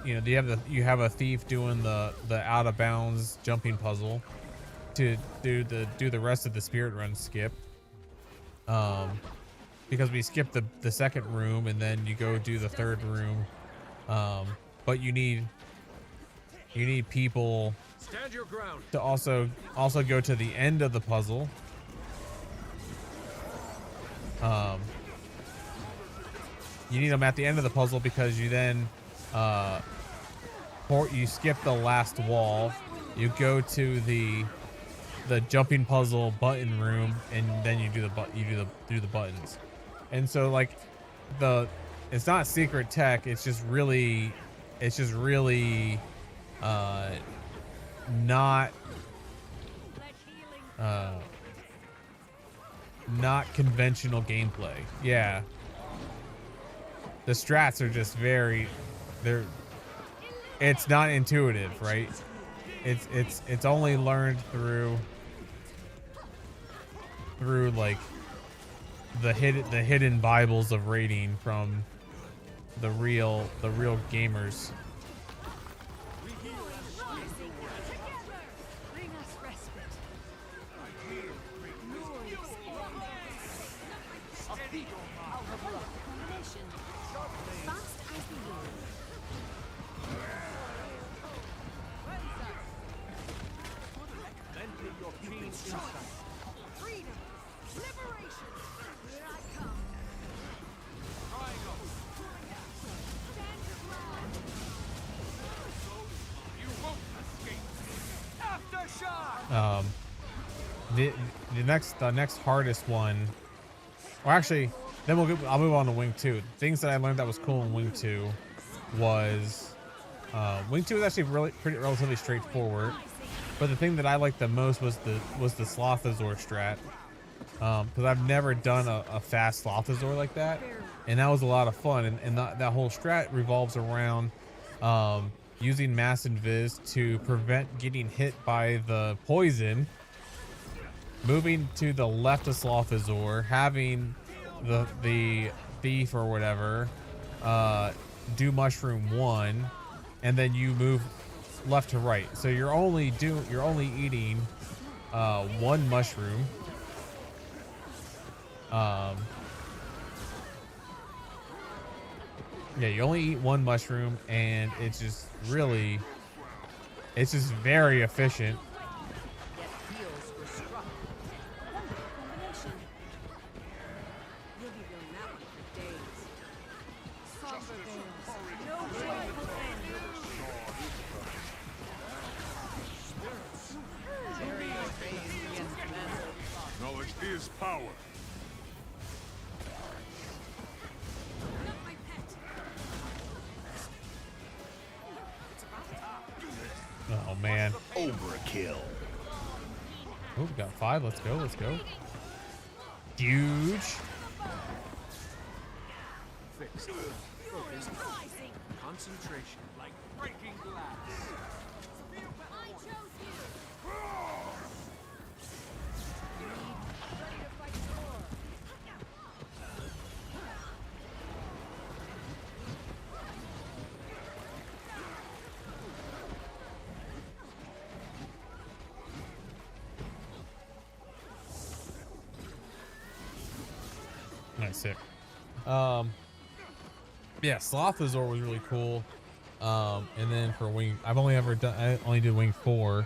you have a thief doing the out of bounds jumping puzzle to do the rest of the Spirit Run skip. Because we skipped the second room and then you go do the third room. But you need people Stand your ground. to also go to the end of the puzzle. You need them at the end of the puzzle because you then you skip the last wall, you go to the jumping puzzle button room, and then you do the buttons. And so like it's not secret tech, it's just really not conventional gameplay. Yeah. The strats are just it's not intuitive, right? It's only learned through like the hidden Bibles of raiding from the real gamers. Bring us respite. Combination. Fast as the wind. Lend me your keen insight. Freedom. Liberation. Here I come. Stand your ground. You won't escape. Aftershock. The next hardest one, or actually then I'll move on to Wing 2. Things that I learned that was cool in Wing 2 was Wing 2 was actually relatively straightforward. But the thing that I liked the most was the Slothazor strat. Because I've never done a fast Slothazor like that, and that was a lot of fun. And that whole strat revolves around using Mass Invis to prevent getting hit by the poison, moving to the left of Slothazor, having the thief or whatever do mushroom 1, and then you move left to right. So you're only eating 1 mushroom. Yeah, you only eat 1 mushroom, and it's just very efficient. Yet heels were struck. Combination. You'll be doing that one for days. Somber veils. No joyful end. Knowledge is power. Not my pet. Oh man. Overkill. Oh, we got 5. Let's go. Huge. Fixed. Focused. Concentration. Like breaking glass. I chose you. Ready to fight more. Nice hit. Yeah, Slothazor was really cool. And then for Wing, I only did Wing 4.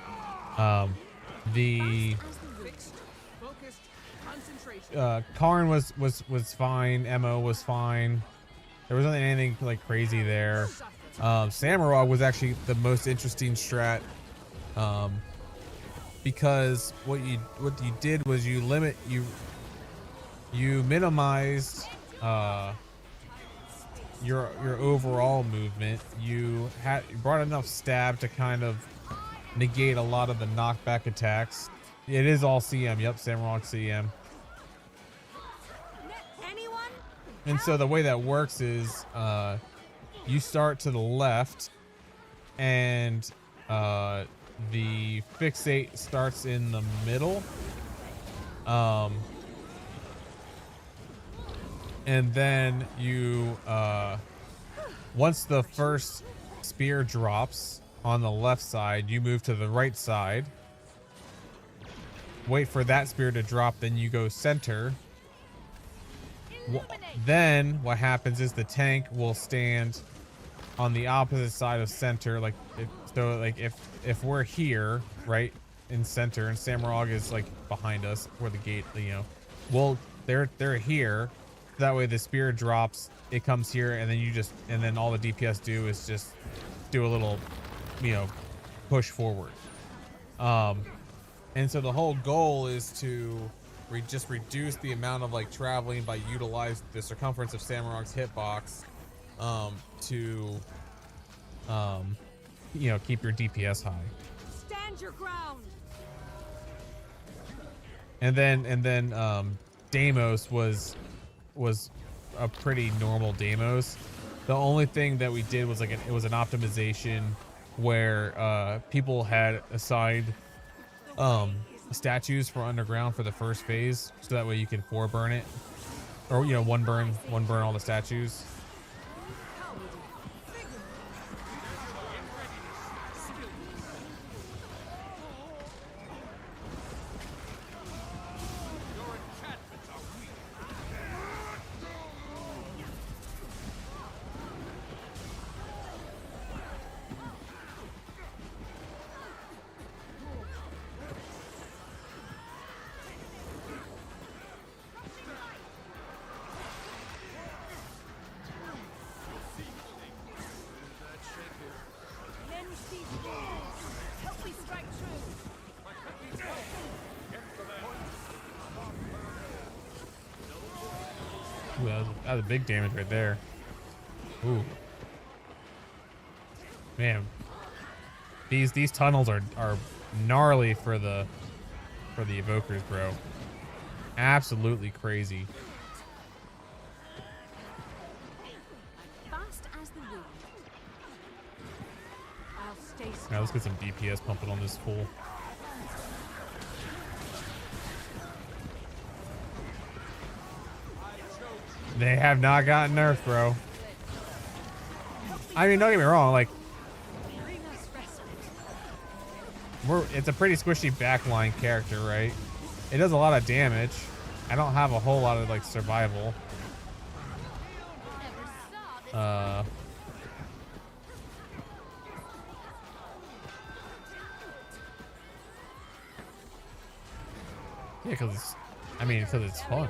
The Fixed. Focused. Concentration. Karn was fine. Mo was fine. There wasn't anything like crazy there. Samurag was actually the most interesting strat, because what you did was you minimized your overall movement. You brought enough stab to kind of negate a lot of the knockback attacks. It is all CM. Yep, Samurag CM. Anyone? And so the way that works is you start to the left, and the fixate starts in the middle. And then you, once the first spear drops on the left side, you move to the right side. Wait for that spear to drop, then you go center. Then what happens is the tank will stand on the opposite side of center. Like, if we're here, right, in center, and Samurag is like behind us where the gate, they're here. That way the spear drops, it comes here, and then all the DPS do is just do a little, push forward. And so the whole goal is to just reduce the amount of traveling by utilizing the circumference of Samurag's hitbox to keep your DPS high. Stand your ground. And then Deimos was a pretty normal Deimos. The only thing that we did was it was an optimization where people had assigned statues for underground for the first phase, so that way you can 4 burn it, or one burn all the statues. Ooh, that was a big damage right there. Ooh. Man. These tunnels are gnarly for the evokers, bro. Absolutely crazy. Fast as the wind. I'll stay strong. Now let's get some DPS pumping on this fool. They have not gotten nerfed, bro. I mean, don't get me wrong, like, it's a pretty squishy backline character, right? It does a lot of damage. I don't have a whole lot of, like, survival. Yeah, because it's, I mean, because it's fun.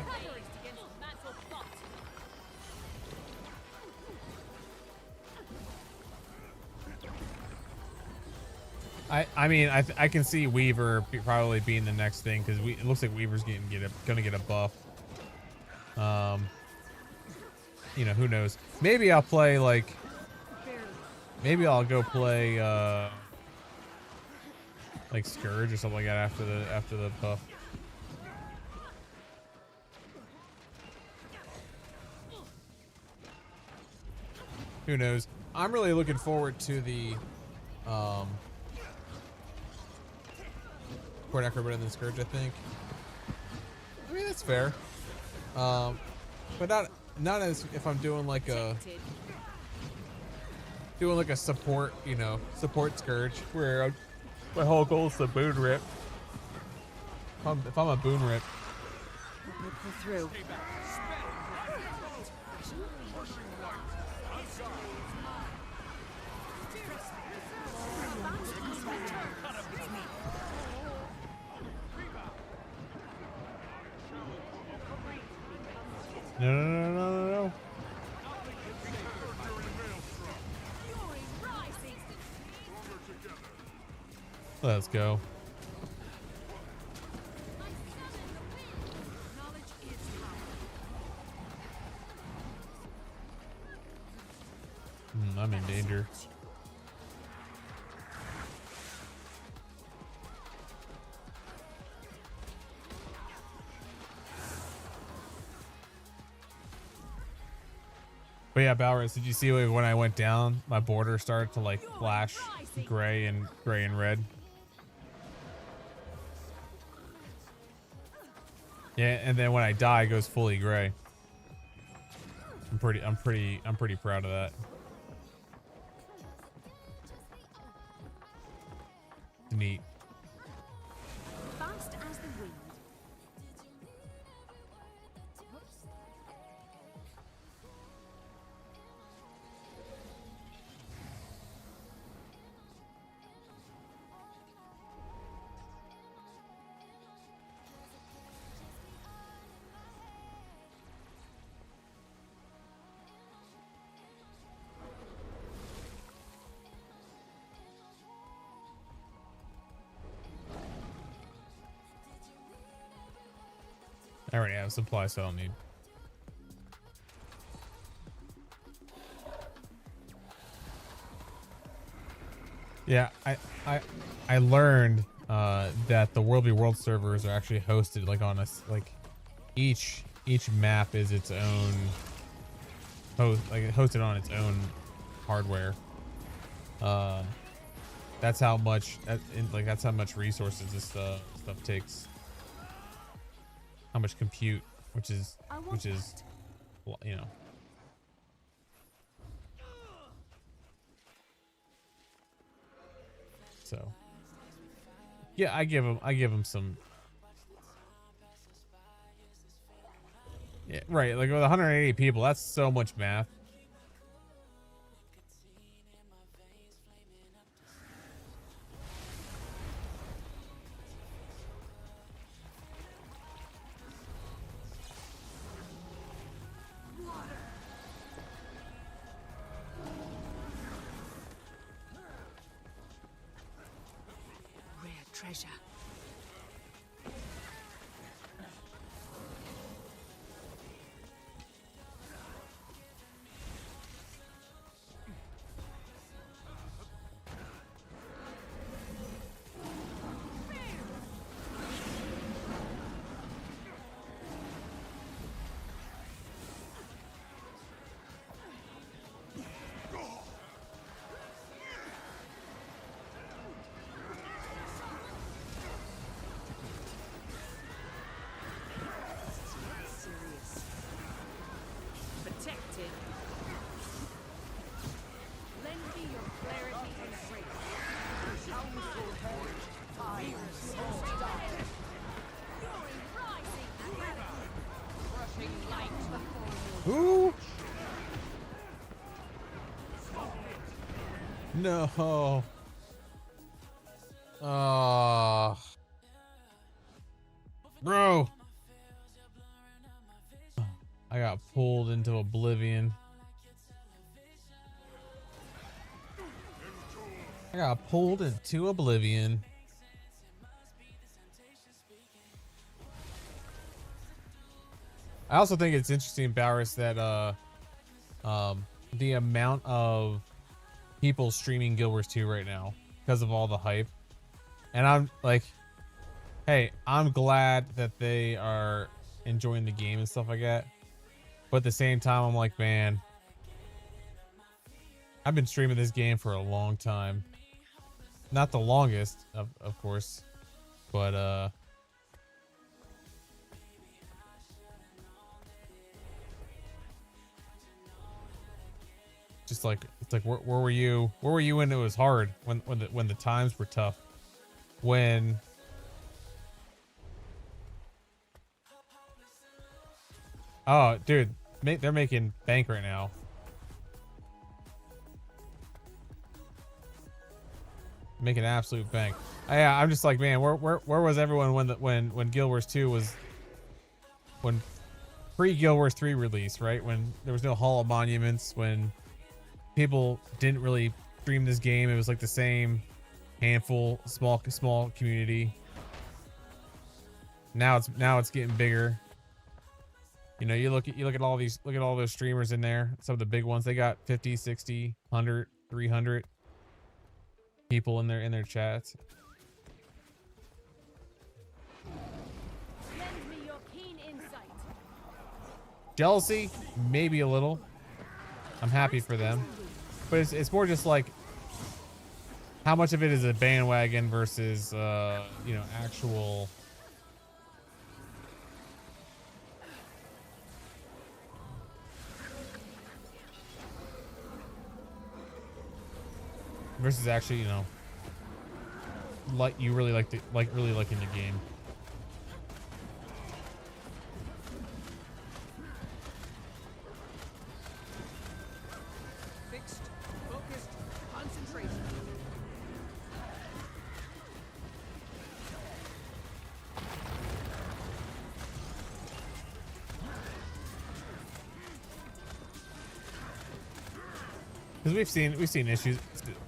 I mean, I can see Weaver probably being the next thing because it looks like Weaver's gonna get a buff. You know, who knows? Maybe I'll play like. Maybe I'll go play like Scourge or something like that after the buff. Who knows? I'm really looking forward to the Port Echo better than Scourge, I think. I mean, that's fair. But not as if I'm doing like a support, you know, support Scourge where my whole goal is to boon rip. If I'm a boon rip. We'll pull through. No. Let's go. I'm in danger. But yeah, Balrus, did you see like, when I went down, my border started to like flash gray and red? Yeah, and then when I die, it goes fully gray. I'm pretty proud of that. Neat. Fast as the wind. I already have supplies, so I don't need. Yeah, I learned that the World v World servers are actually hosted like on a like each map is its own host, like hosted on its own hardware. That's how much that's how much resources this stuff takes. How much compute, which is you know. So yeah, I give him some. Yeah, right. Like with 180 people, that's so much math. Treasure. Ooh. No. Oh. Bro. I got pulled into oblivion. I got pulled into oblivion. I also think it's interesting, Bowers, that the amount of people streaming Guild Wars 2 right now because of all the hype. And I'm like, hey, I'm glad that they are enjoying the game and stuff like that. But at the same time, I'm like, man, I've been streaming this game for a long time. Not the longest, of course, but just like, it's like, where were you? Where were you when it was hard? When the times were tough? When oh, dude, they're making bank right now. Making absolute bank. Yeah, I'm just like, man, where was everyone when Guild Wars 2 was, when pre-Guild Wars 3 release, right? When there was no Hall of Monuments, when people didn't really stream this game, it was like the same handful, small community. Now it's getting bigger. You know, you look at all those streamers in there, some of the big ones, they got 50, 60, 100, 300 people in their chats. Lend me your keen insight. Jealousy, maybe a little. I'm happy for them, but it's more just like how much of it is a bandwagon versus you know, actual versus actually, you know, like you really really liking the game. Fixed, focused, concentration. Because we've seen issues,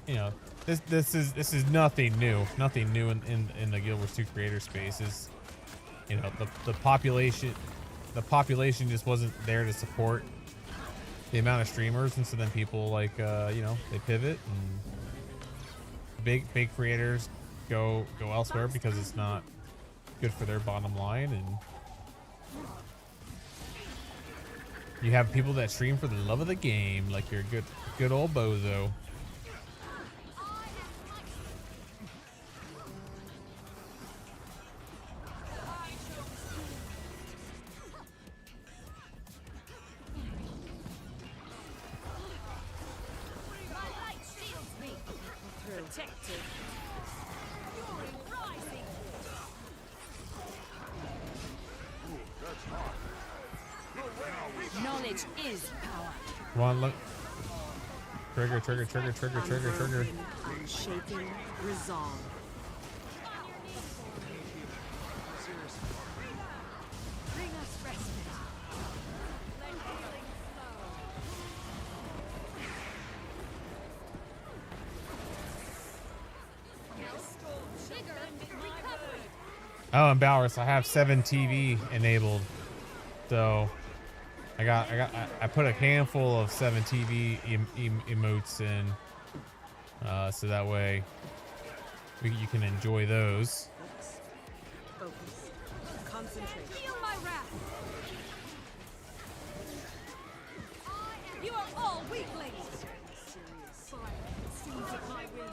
you know. This is nothing new in the Guild Wars 2 creator space. Is, you know, the population just wasn't there to support the amount of streamers, and so then people, like, you know, they pivot, and big creators go elsewhere because it's not good for their bottom line, and you have people that stream for the love of the game, like your good old Bozo. My light shields me. Protected. Fury rising. Knowledge is power. Come on, look. Trigger. Unbroken, unshaken, resolve. Bring us respite. Let healing flow. Trigger recovered. Oh, and Bowers, I have 7 TV enabled, so I put a handful of 7 TV emotes in, so that way you can enjoy those. Focus, concentration. Feel my wrath. You are all weaklings. Serious. Fire seeds at my will.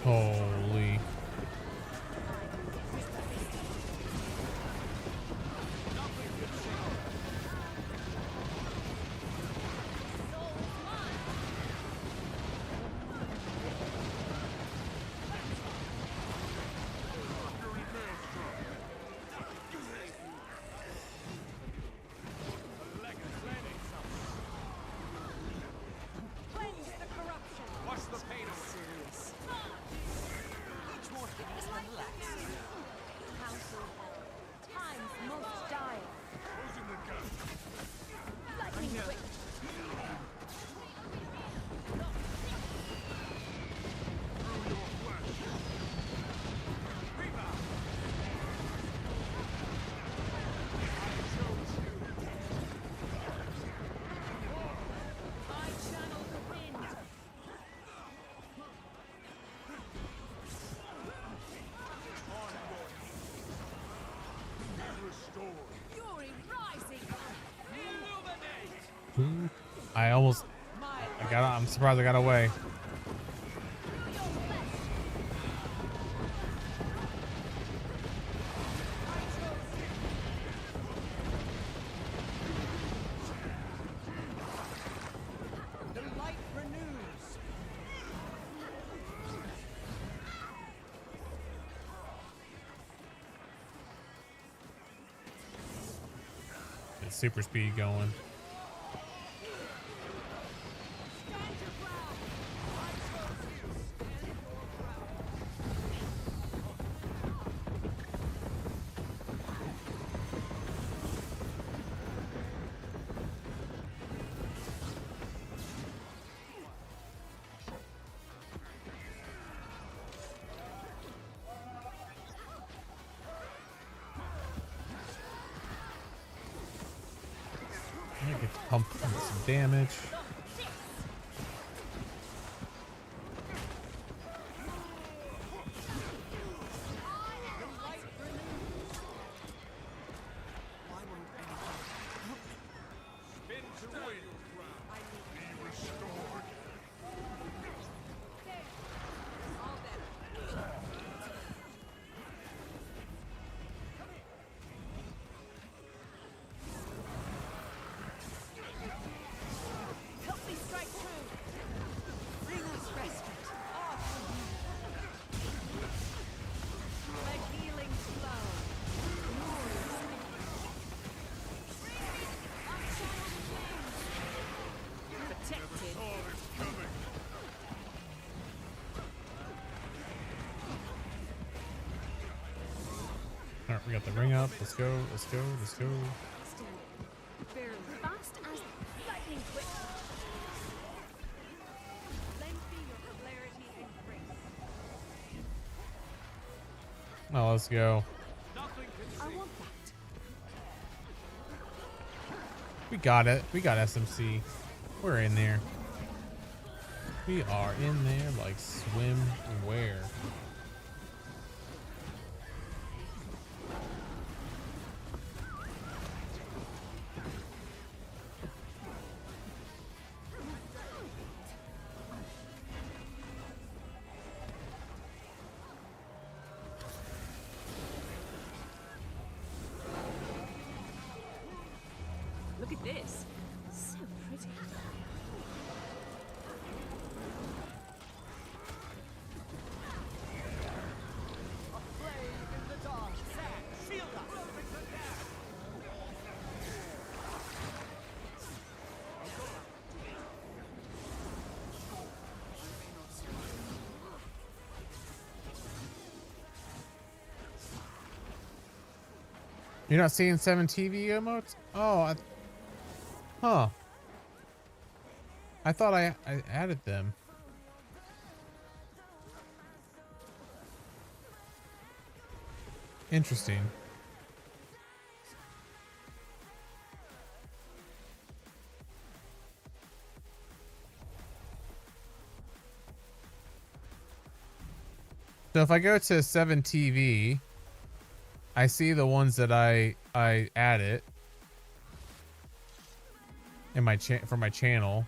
Holy. Ooh, I'm surprised I got away. The light renews. Get super speed going. I get to pump some damage. Spin to win. Be restored. All better. Help me strike true. Bring us respite. Let healing flow. Protected. All right, we got the ring up. Let's go. Let's go. Let's go. Standing. Barely. Fast as lightning quick. Lend me your clarity and grace. Oh, let's go. Nothing can I see. want that. We got it. We got SMC. We're in there. We are in there like swimwear. Look at this. So pretty. Flame in the dark. Zack, shield us. You're not seeing 7 TV emotes? Oh, huh. I thought I added them. Interesting. So if I go to 7 TV, I see the ones that I added in my for my channel.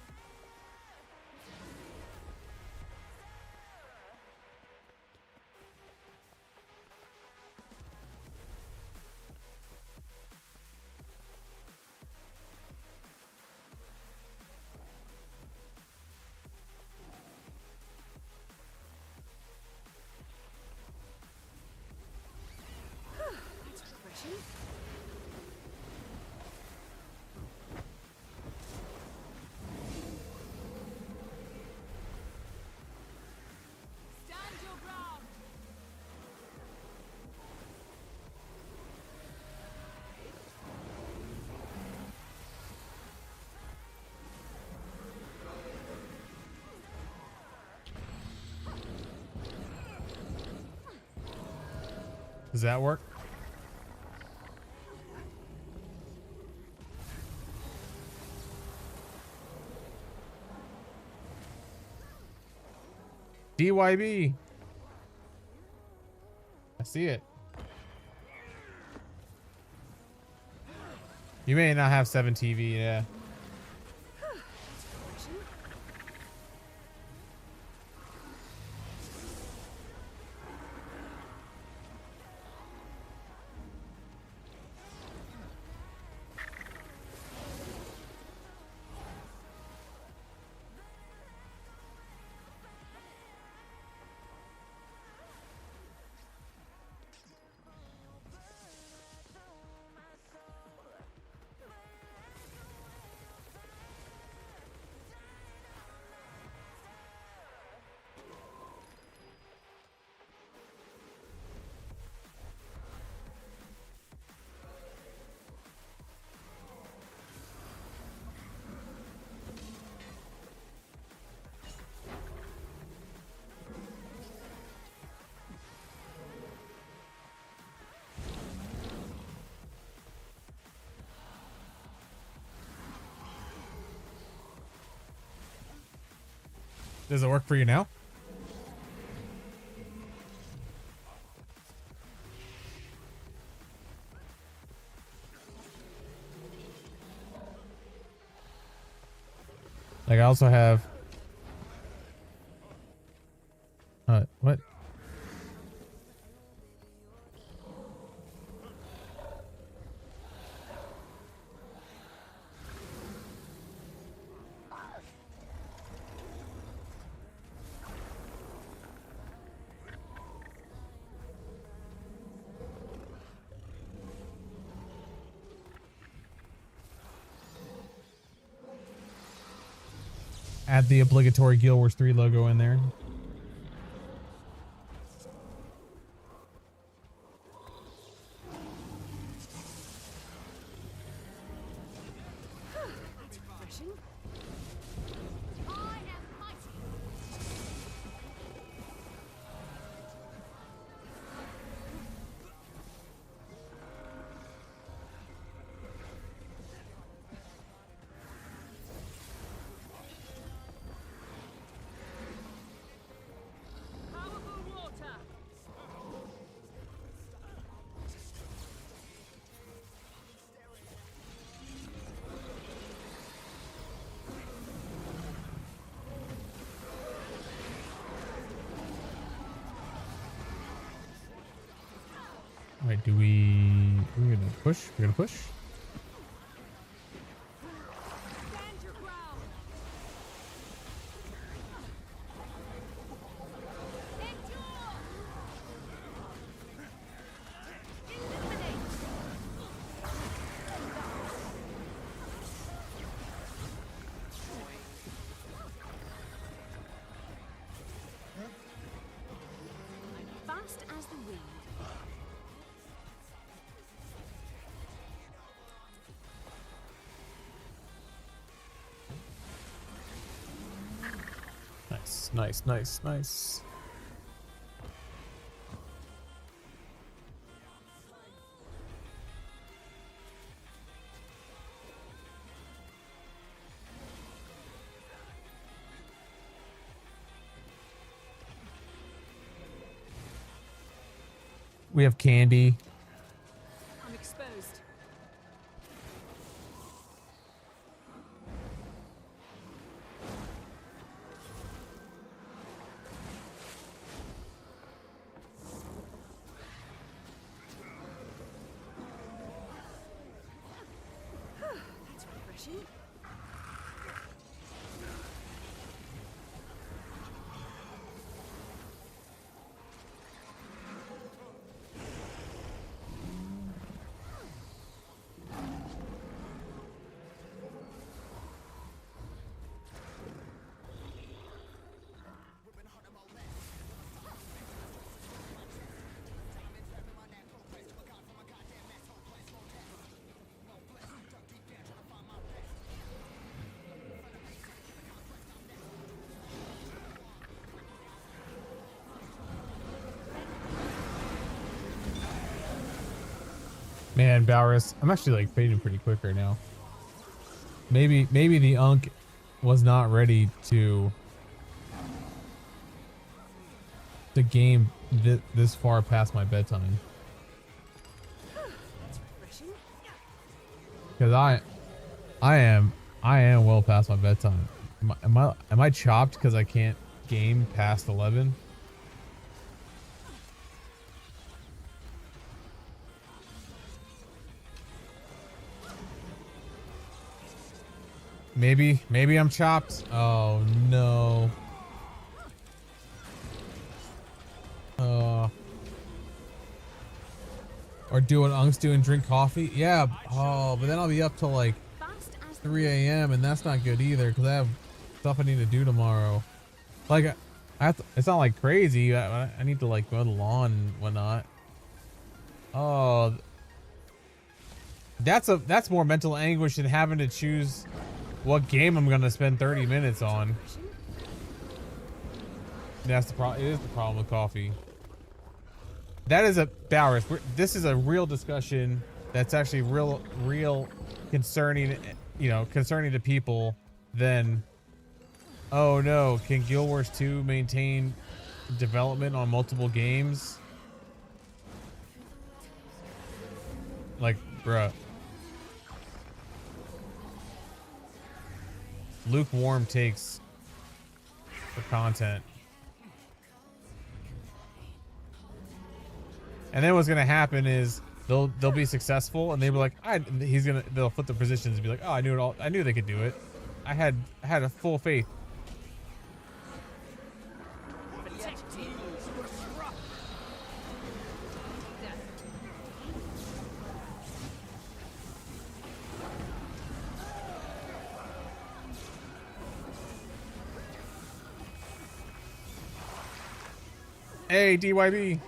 That's refreshing. Stand your ground. Does that work? DYB. I see it. You may not have 7 TV, yeah. Does it work for you now? Like I also have what? Add the obligatory Guild Wars 3 logo in there. That's refreshing. I am mighty. Powerful water. Wait, we're gonna push? We're gonna push? Stand your ground. Endure. Illuminate. Fast as the wind. Nice, nice, nice, nice. We have candy. I'm exposed. That's refreshing. Man, Balrus, I'm actually like fading pretty quick right now. Maybe the Unk was not ready to game this far past my bedtime. That's refreshing. Because I am well past my bedtime. Am I chopped because I can't game past 11? Maybe I'm chopped. Oh no. Or do what Unks do and drink coffee. Yeah. Oh, but then I'll be up till like Fast as 3 a.m. and that's not good either because I have stuff I need to do tomorrow. Like I have to, it's not like crazy. I need to like mow the lawn and whatnot. Oh, that's more mental anguish than having to choose what game I'm gonna spend 30 minutes on. That's the problem. It is the problem with coffee. That is a Balrus. This is a real discussion. That's actually real concerning. You know, concerning to people. Then Oh no, can Guild Wars 2 maintain development on multiple games? Like, bruh. Lukewarm takes for content. And then what's gonna happen is they'll be successful and they'll be like, they'll flip the positions and be like, oh, I knew they could do it. I had a full faith. Hey, DYB.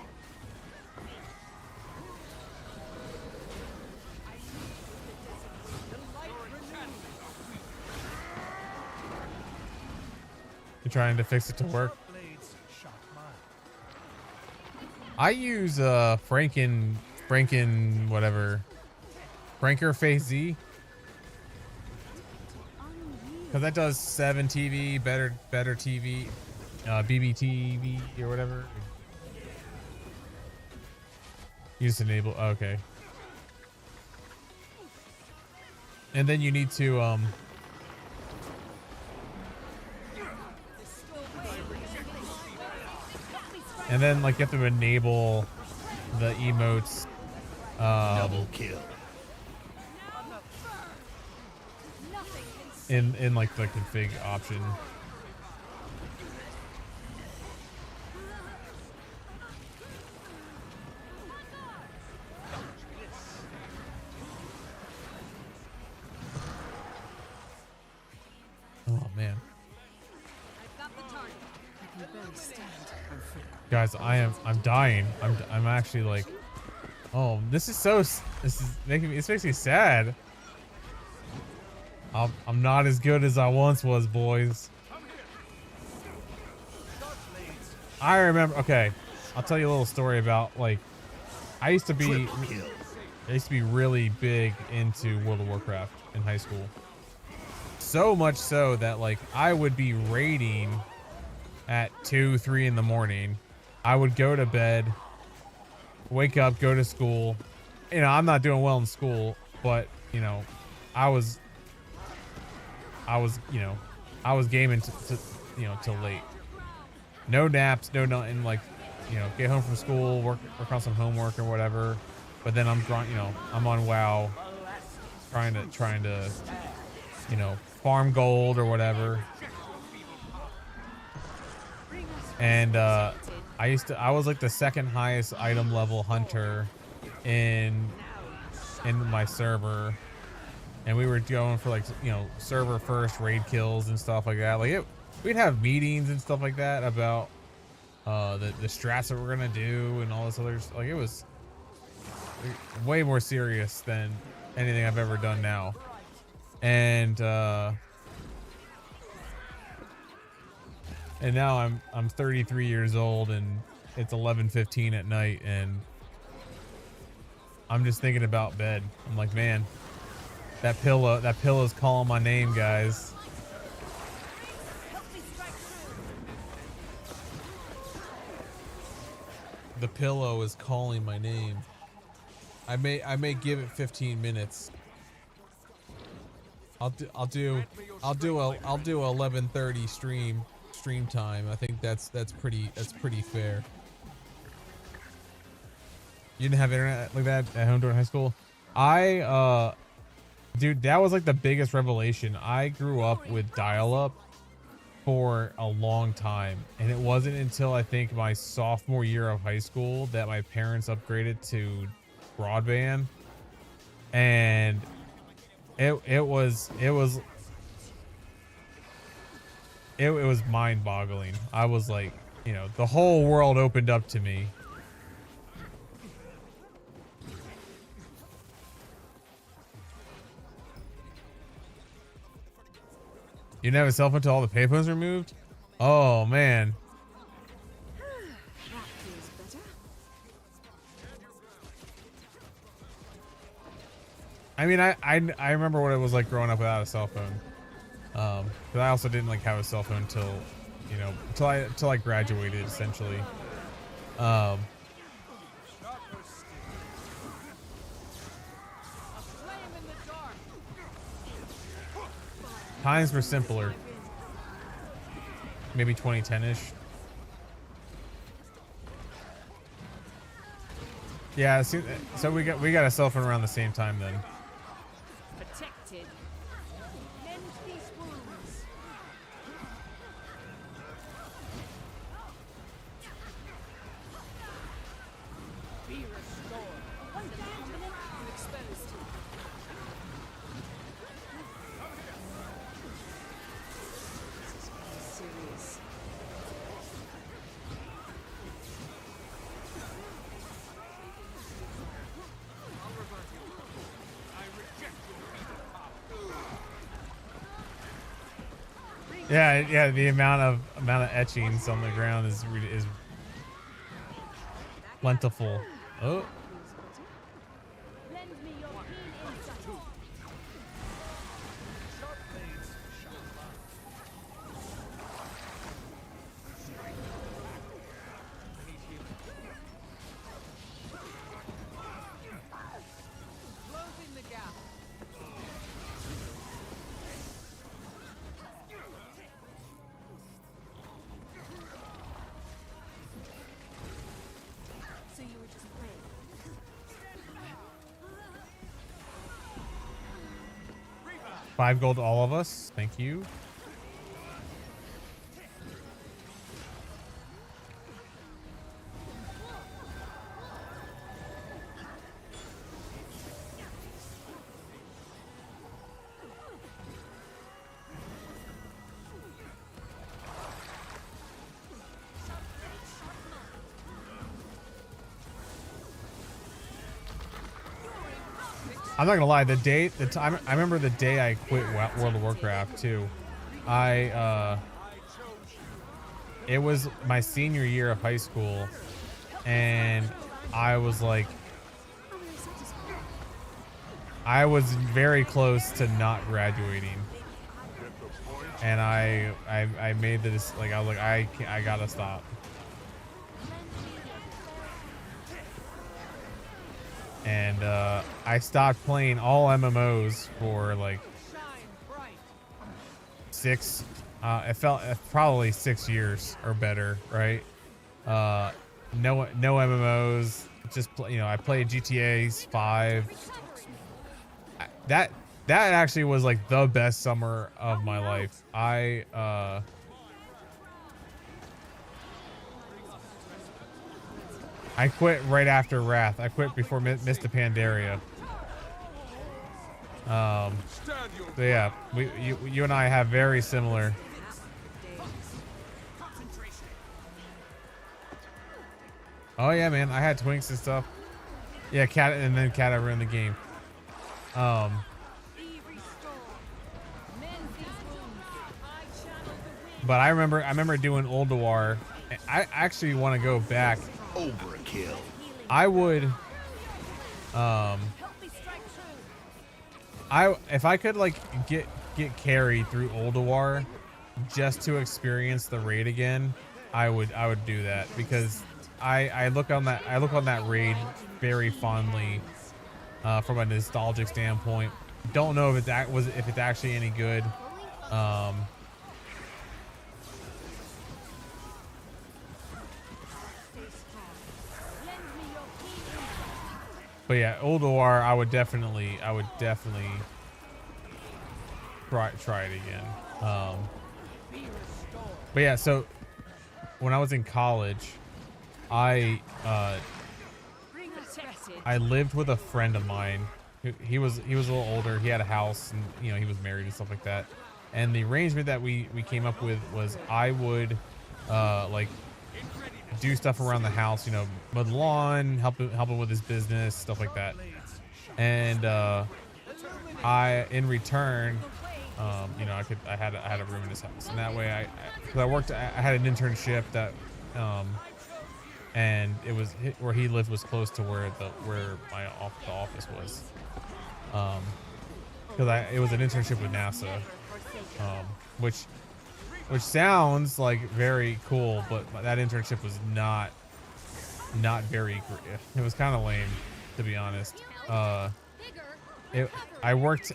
You're trying to fix it to work. I use Franken whatever. Franker Face Z. Cause that does 7 TV, better TV, BBTV or whatever. You just enable, okay. And then you need to and then like you have to enable the emotes. Double kill. In like the config option. Oh man. Guys, I'm dying. I'm actually like, oh, this makes me sad. I'm not as good as I once was, boys. I remember, okay, I'll tell you a little story about, like, I used to be really big into World of Warcraft in high school. So much so that, like, I would be raiding at 2, 3 in the morning. I would go to bed, wake up, go to school. You know, I'm not doing well in school, but, you know, I was gaming till late. No naps, no nothing. Like, you know, get home from school, work on some homework or whatever. But then I'm on WoW, trying to, you know, farm gold or whatever. And I was like the second highest item level hunter in my server. And we were going for, like, you know, server first raid kills and stuff like that. Like, we'd have meetings and stuff like that about the strats that we're gonna do and all this other, like, it was way more serious than anything I've ever done now. And now I'm 33 years old and it's 11:15 at night and I'm just thinking about bed. I'm like, man, that pillow's calling my name, guys. The pillow is calling my name. I may give it 15 minutes. I'll do a 11:30 stream time. I think that's pretty fair. You didn't have internet like that at home during high school? Dude, that was like the biggest revelation. I grew up with dial-up for a long time, and it wasn't until I think my sophomore year of high school that my parents upgraded to broadband, and it was mind-boggling. I was like, you know, the whole world opened up to me. You didn't have a cell phone until all the payphones were removed? Oh, man. I mean, I remember what it was like growing up without a cell phone. Because I also didn't like have a cell phone until, you know, until I graduated essentially. Times were simpler. Maybe 2010-ish. Yeah, so we got a cell phone around the same time then. Protected. Mend these wounds. Be restored. A wonderful combination exposed. This is getting serious. Yeah, the amount of etchings on the ground is plentiful. Oh, Lend me your keen insight. Closing the gap. So you were just playing. 5 gold to all of us. Thank you. I'm not gonna lie. The time I remember the day I quit World of Warcraft too. It was my senior year of high school, and I was like, I was very close to not graduating, and I made this like I was like I gotta stop. And I stopped playing all MMOs for like 6. It felt probably 6 years or better, right? No MMOs. Just I played GTA 5. That actually was like the best summer of my life. I quit right after Wrath. I quit before Mist of Pandaria. So yeah, you and I have very similar. Oh yeah, man, I had twinks and stuff. Yeah, Cat, and then Cat over in the game. But I remember doing Ulduar. I actually want to go back. Overkill. I would, if I could like get carried through Ulduar just to experience the raid again, I would do that, because I look on that raid very fondly from a nostalgic standpoint. Don't know if it's actually any good. But yeah, Ulduar, I would definitely try it again. But yeah, so when I was in college, I lived with a friend of mine. He was a little older. He had a house, and he was married and stuff like that. And the arrangement that we came up with was I would like do stuff around the house, mow the lawn, help him with his business, stuff like that. And I, in return, I had a room in his house, and that way I had an internship that, and it was where he lived was close to where the office was, because it was an internship with NASA. which sounds like very cool, but that internship was not very. It was kind of lame, to be honest. I worked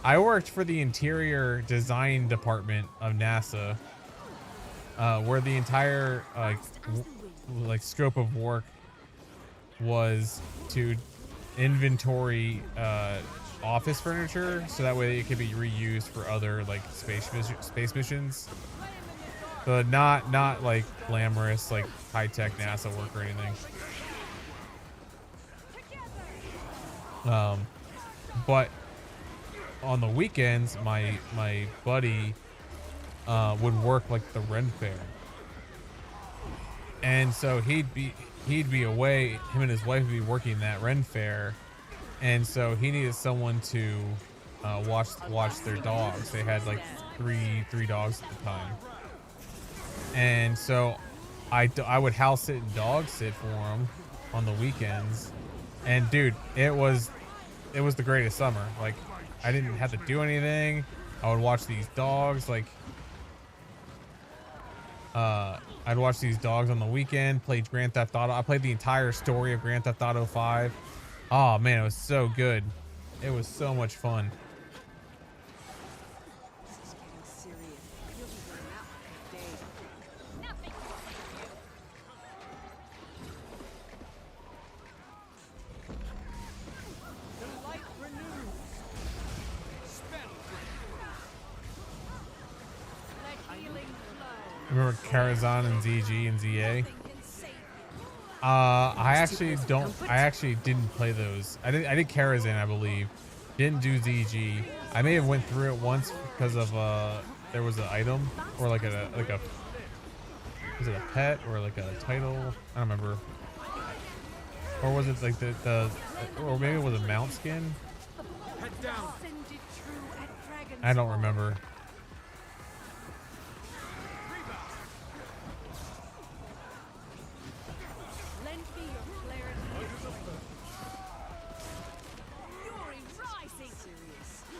I worked for the interior design department of NASA, where the entire scope of work was to inventory office furniture, so that way it could be reused for other like space missions. So not like glamorous like high-tech NASA work or anything. But on the weekends, my buddy would work like the Ren Fair, and so he'd be away. Him and his wife would be working that Ren Fair, and so he needed someone to watch their dogs. They had like three dogs at the time, and so I would house sit and dog sit for him on the weekends. And dude, it was the greatest summer. Like, I didn't have to do anything. I would watch these dogs. Like, I'd watch these dogs on the weekend. Played Grand Theft Auto. I played the entire story of Grand Theft Auto 5. Oh man, it was so good. It was so much fun. This is getting serious. You'll be wearing that one for days. Nothing. The light renews. Spell. Let healing flow. Remember Karazhan and ZG and ZA? I actually didn't play those. I did Karazhan, I believe. Didn't do ZG. I may have went through it once because of there was an item or like a was it a pet or like a title? I don't remember. Or was it like the or maybe it was a mount skin? Head down. I don't remember.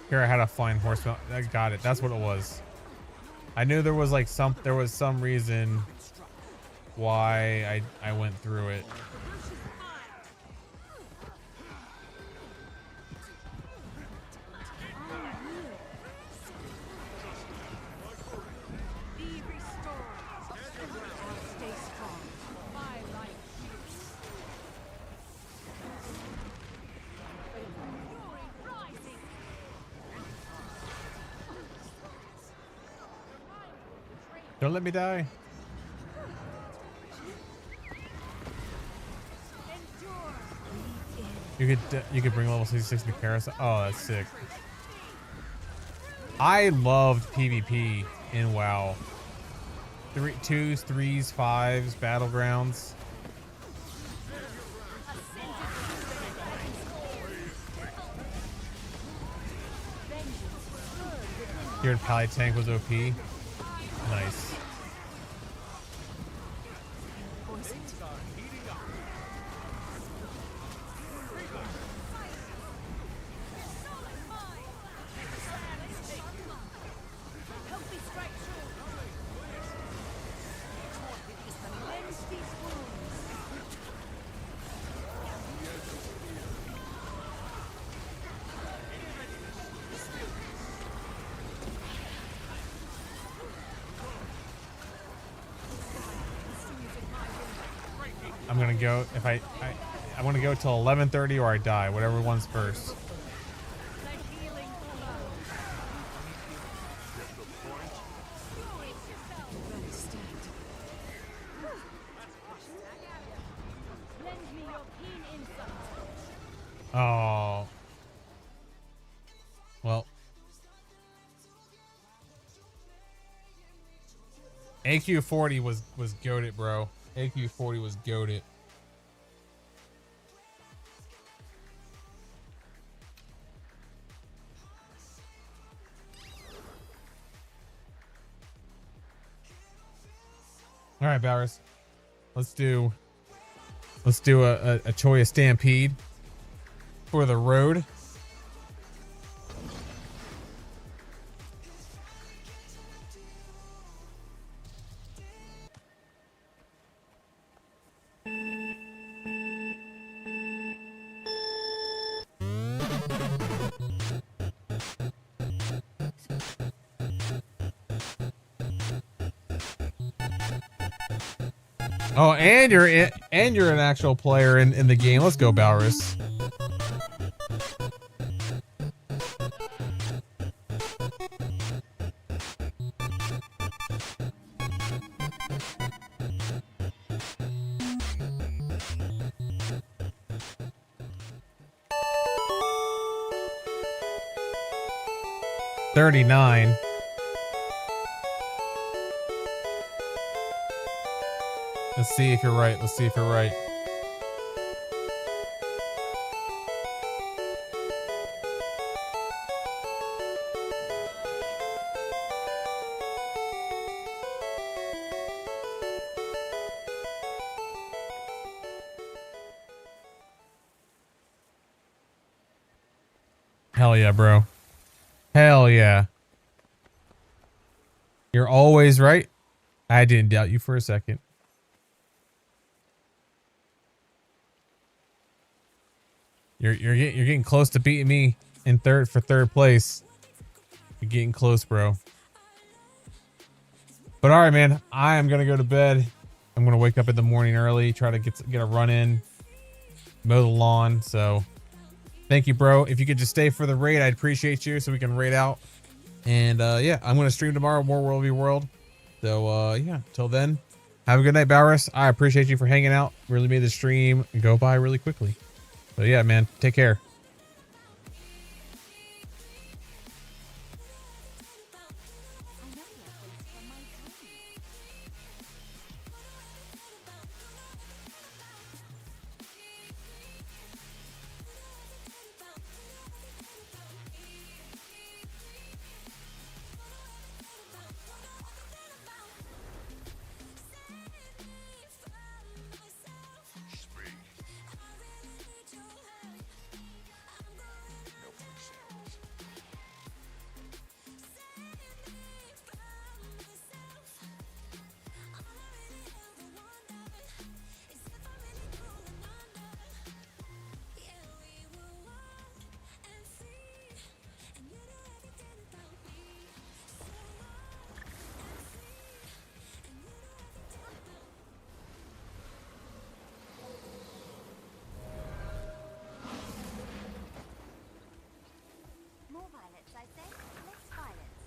Here I had a flying horse. I got it. That's what it was. I knew there was like some reason why I went through it. Be restored. Stay strong. My life. Rising. Don't let me die. You could bring level 66 to Karazhan. Oh, that's sick. I loved PvP in WoW. 2s, 3s, 5s, battlegrounds. Your Pally tank was OP. Nice. I'm gonna go if I want to go till 11:30 or I die, whatever one's first. Oh. Well. AQ40 was goated, bro. AQ40 was goated. All right, Bowers. Let's do a Choya Stampede for the road. Oh, and you're an actual player in the game. Let's go, Balrus. $39. Let's see if you're right. Let's see if you're right. Hell yeah, bro. Hell yeah. You're always right. I didn't doubt you for a second. You're getting close to beating me in third place. You're getting close, bro. But all right, man. I am gonna go to bed. I'm gonna wake up in the morning early, try to get a run in, mow the lawn. So, thank you, bro. If you could just stay for the raid, I'd appreciate you, so we can raid out. And yeah, I'm gonna stream tomorrow, more World v World. So yeah, till then, have a good night, Balrus. I appreciate you for hanging out. Really made the stream go by really quickly. So yeah, man, take care. More violets, I say. Less violets.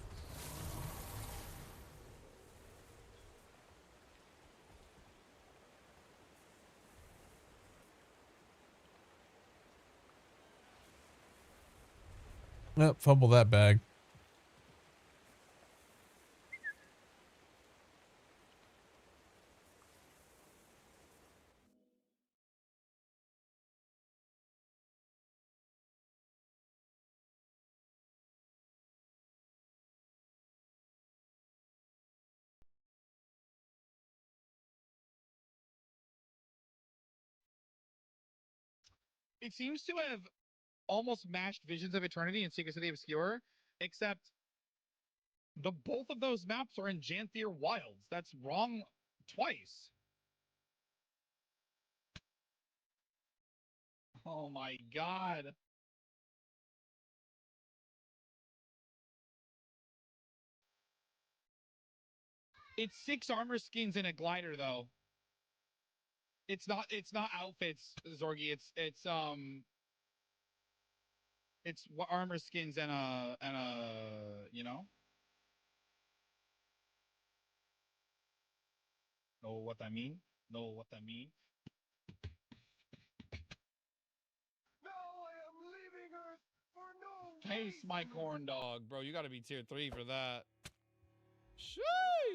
Oh, fumble that bag. It seems to have almost matched Visions of Eternity and Secret City Obscure, except the both of those maps are in Janthier Wilds. That's wrong twice. Oh my god. It's 6 armor skins and a glider though. It's not outfits, Zorgi. It's armor skins and a you know? Know what I mean? Know what I mean? Now I am leaving Earth for no Taste my corn dog, bro. You gotta be tier 3 for that. Sheesh.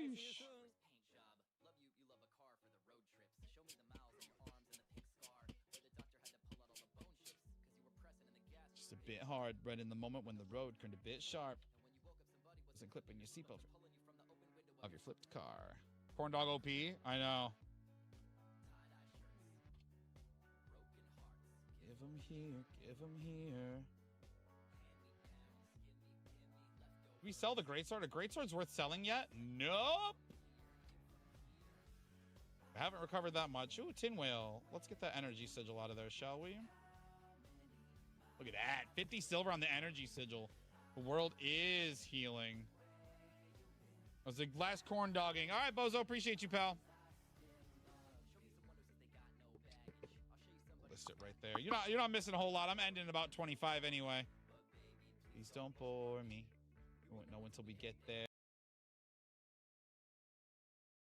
Paint job. Love you. You love a car for the road trips. Show me the miles on your arms and the pink scar where the doctor had to pull out all the bone chips because you were pressing in the gas. Just a bit hard, right in the moment when the road turned a bit sharp. And when you woke up, somebody Wasn't clipping your seatbelt pulling you from the open window of your flipped car. Corn dog OP? I know. Give him here, give him here. Do we sell the greatsword? A greatsword's worth selling yet? Nope. I haven't recovered that much. Ooh, tin whale. Let's get that energy sigil out of there, shall we? Look at that. 50 silver on the energy sigil. The world is healing. That was the last corn dogging. All right, Bozo. Appreciate you, pal. just sit right there. You're not missing a whole lot. I'm ending in about 25 anyway. Please don't bore me. We won't know until we get there.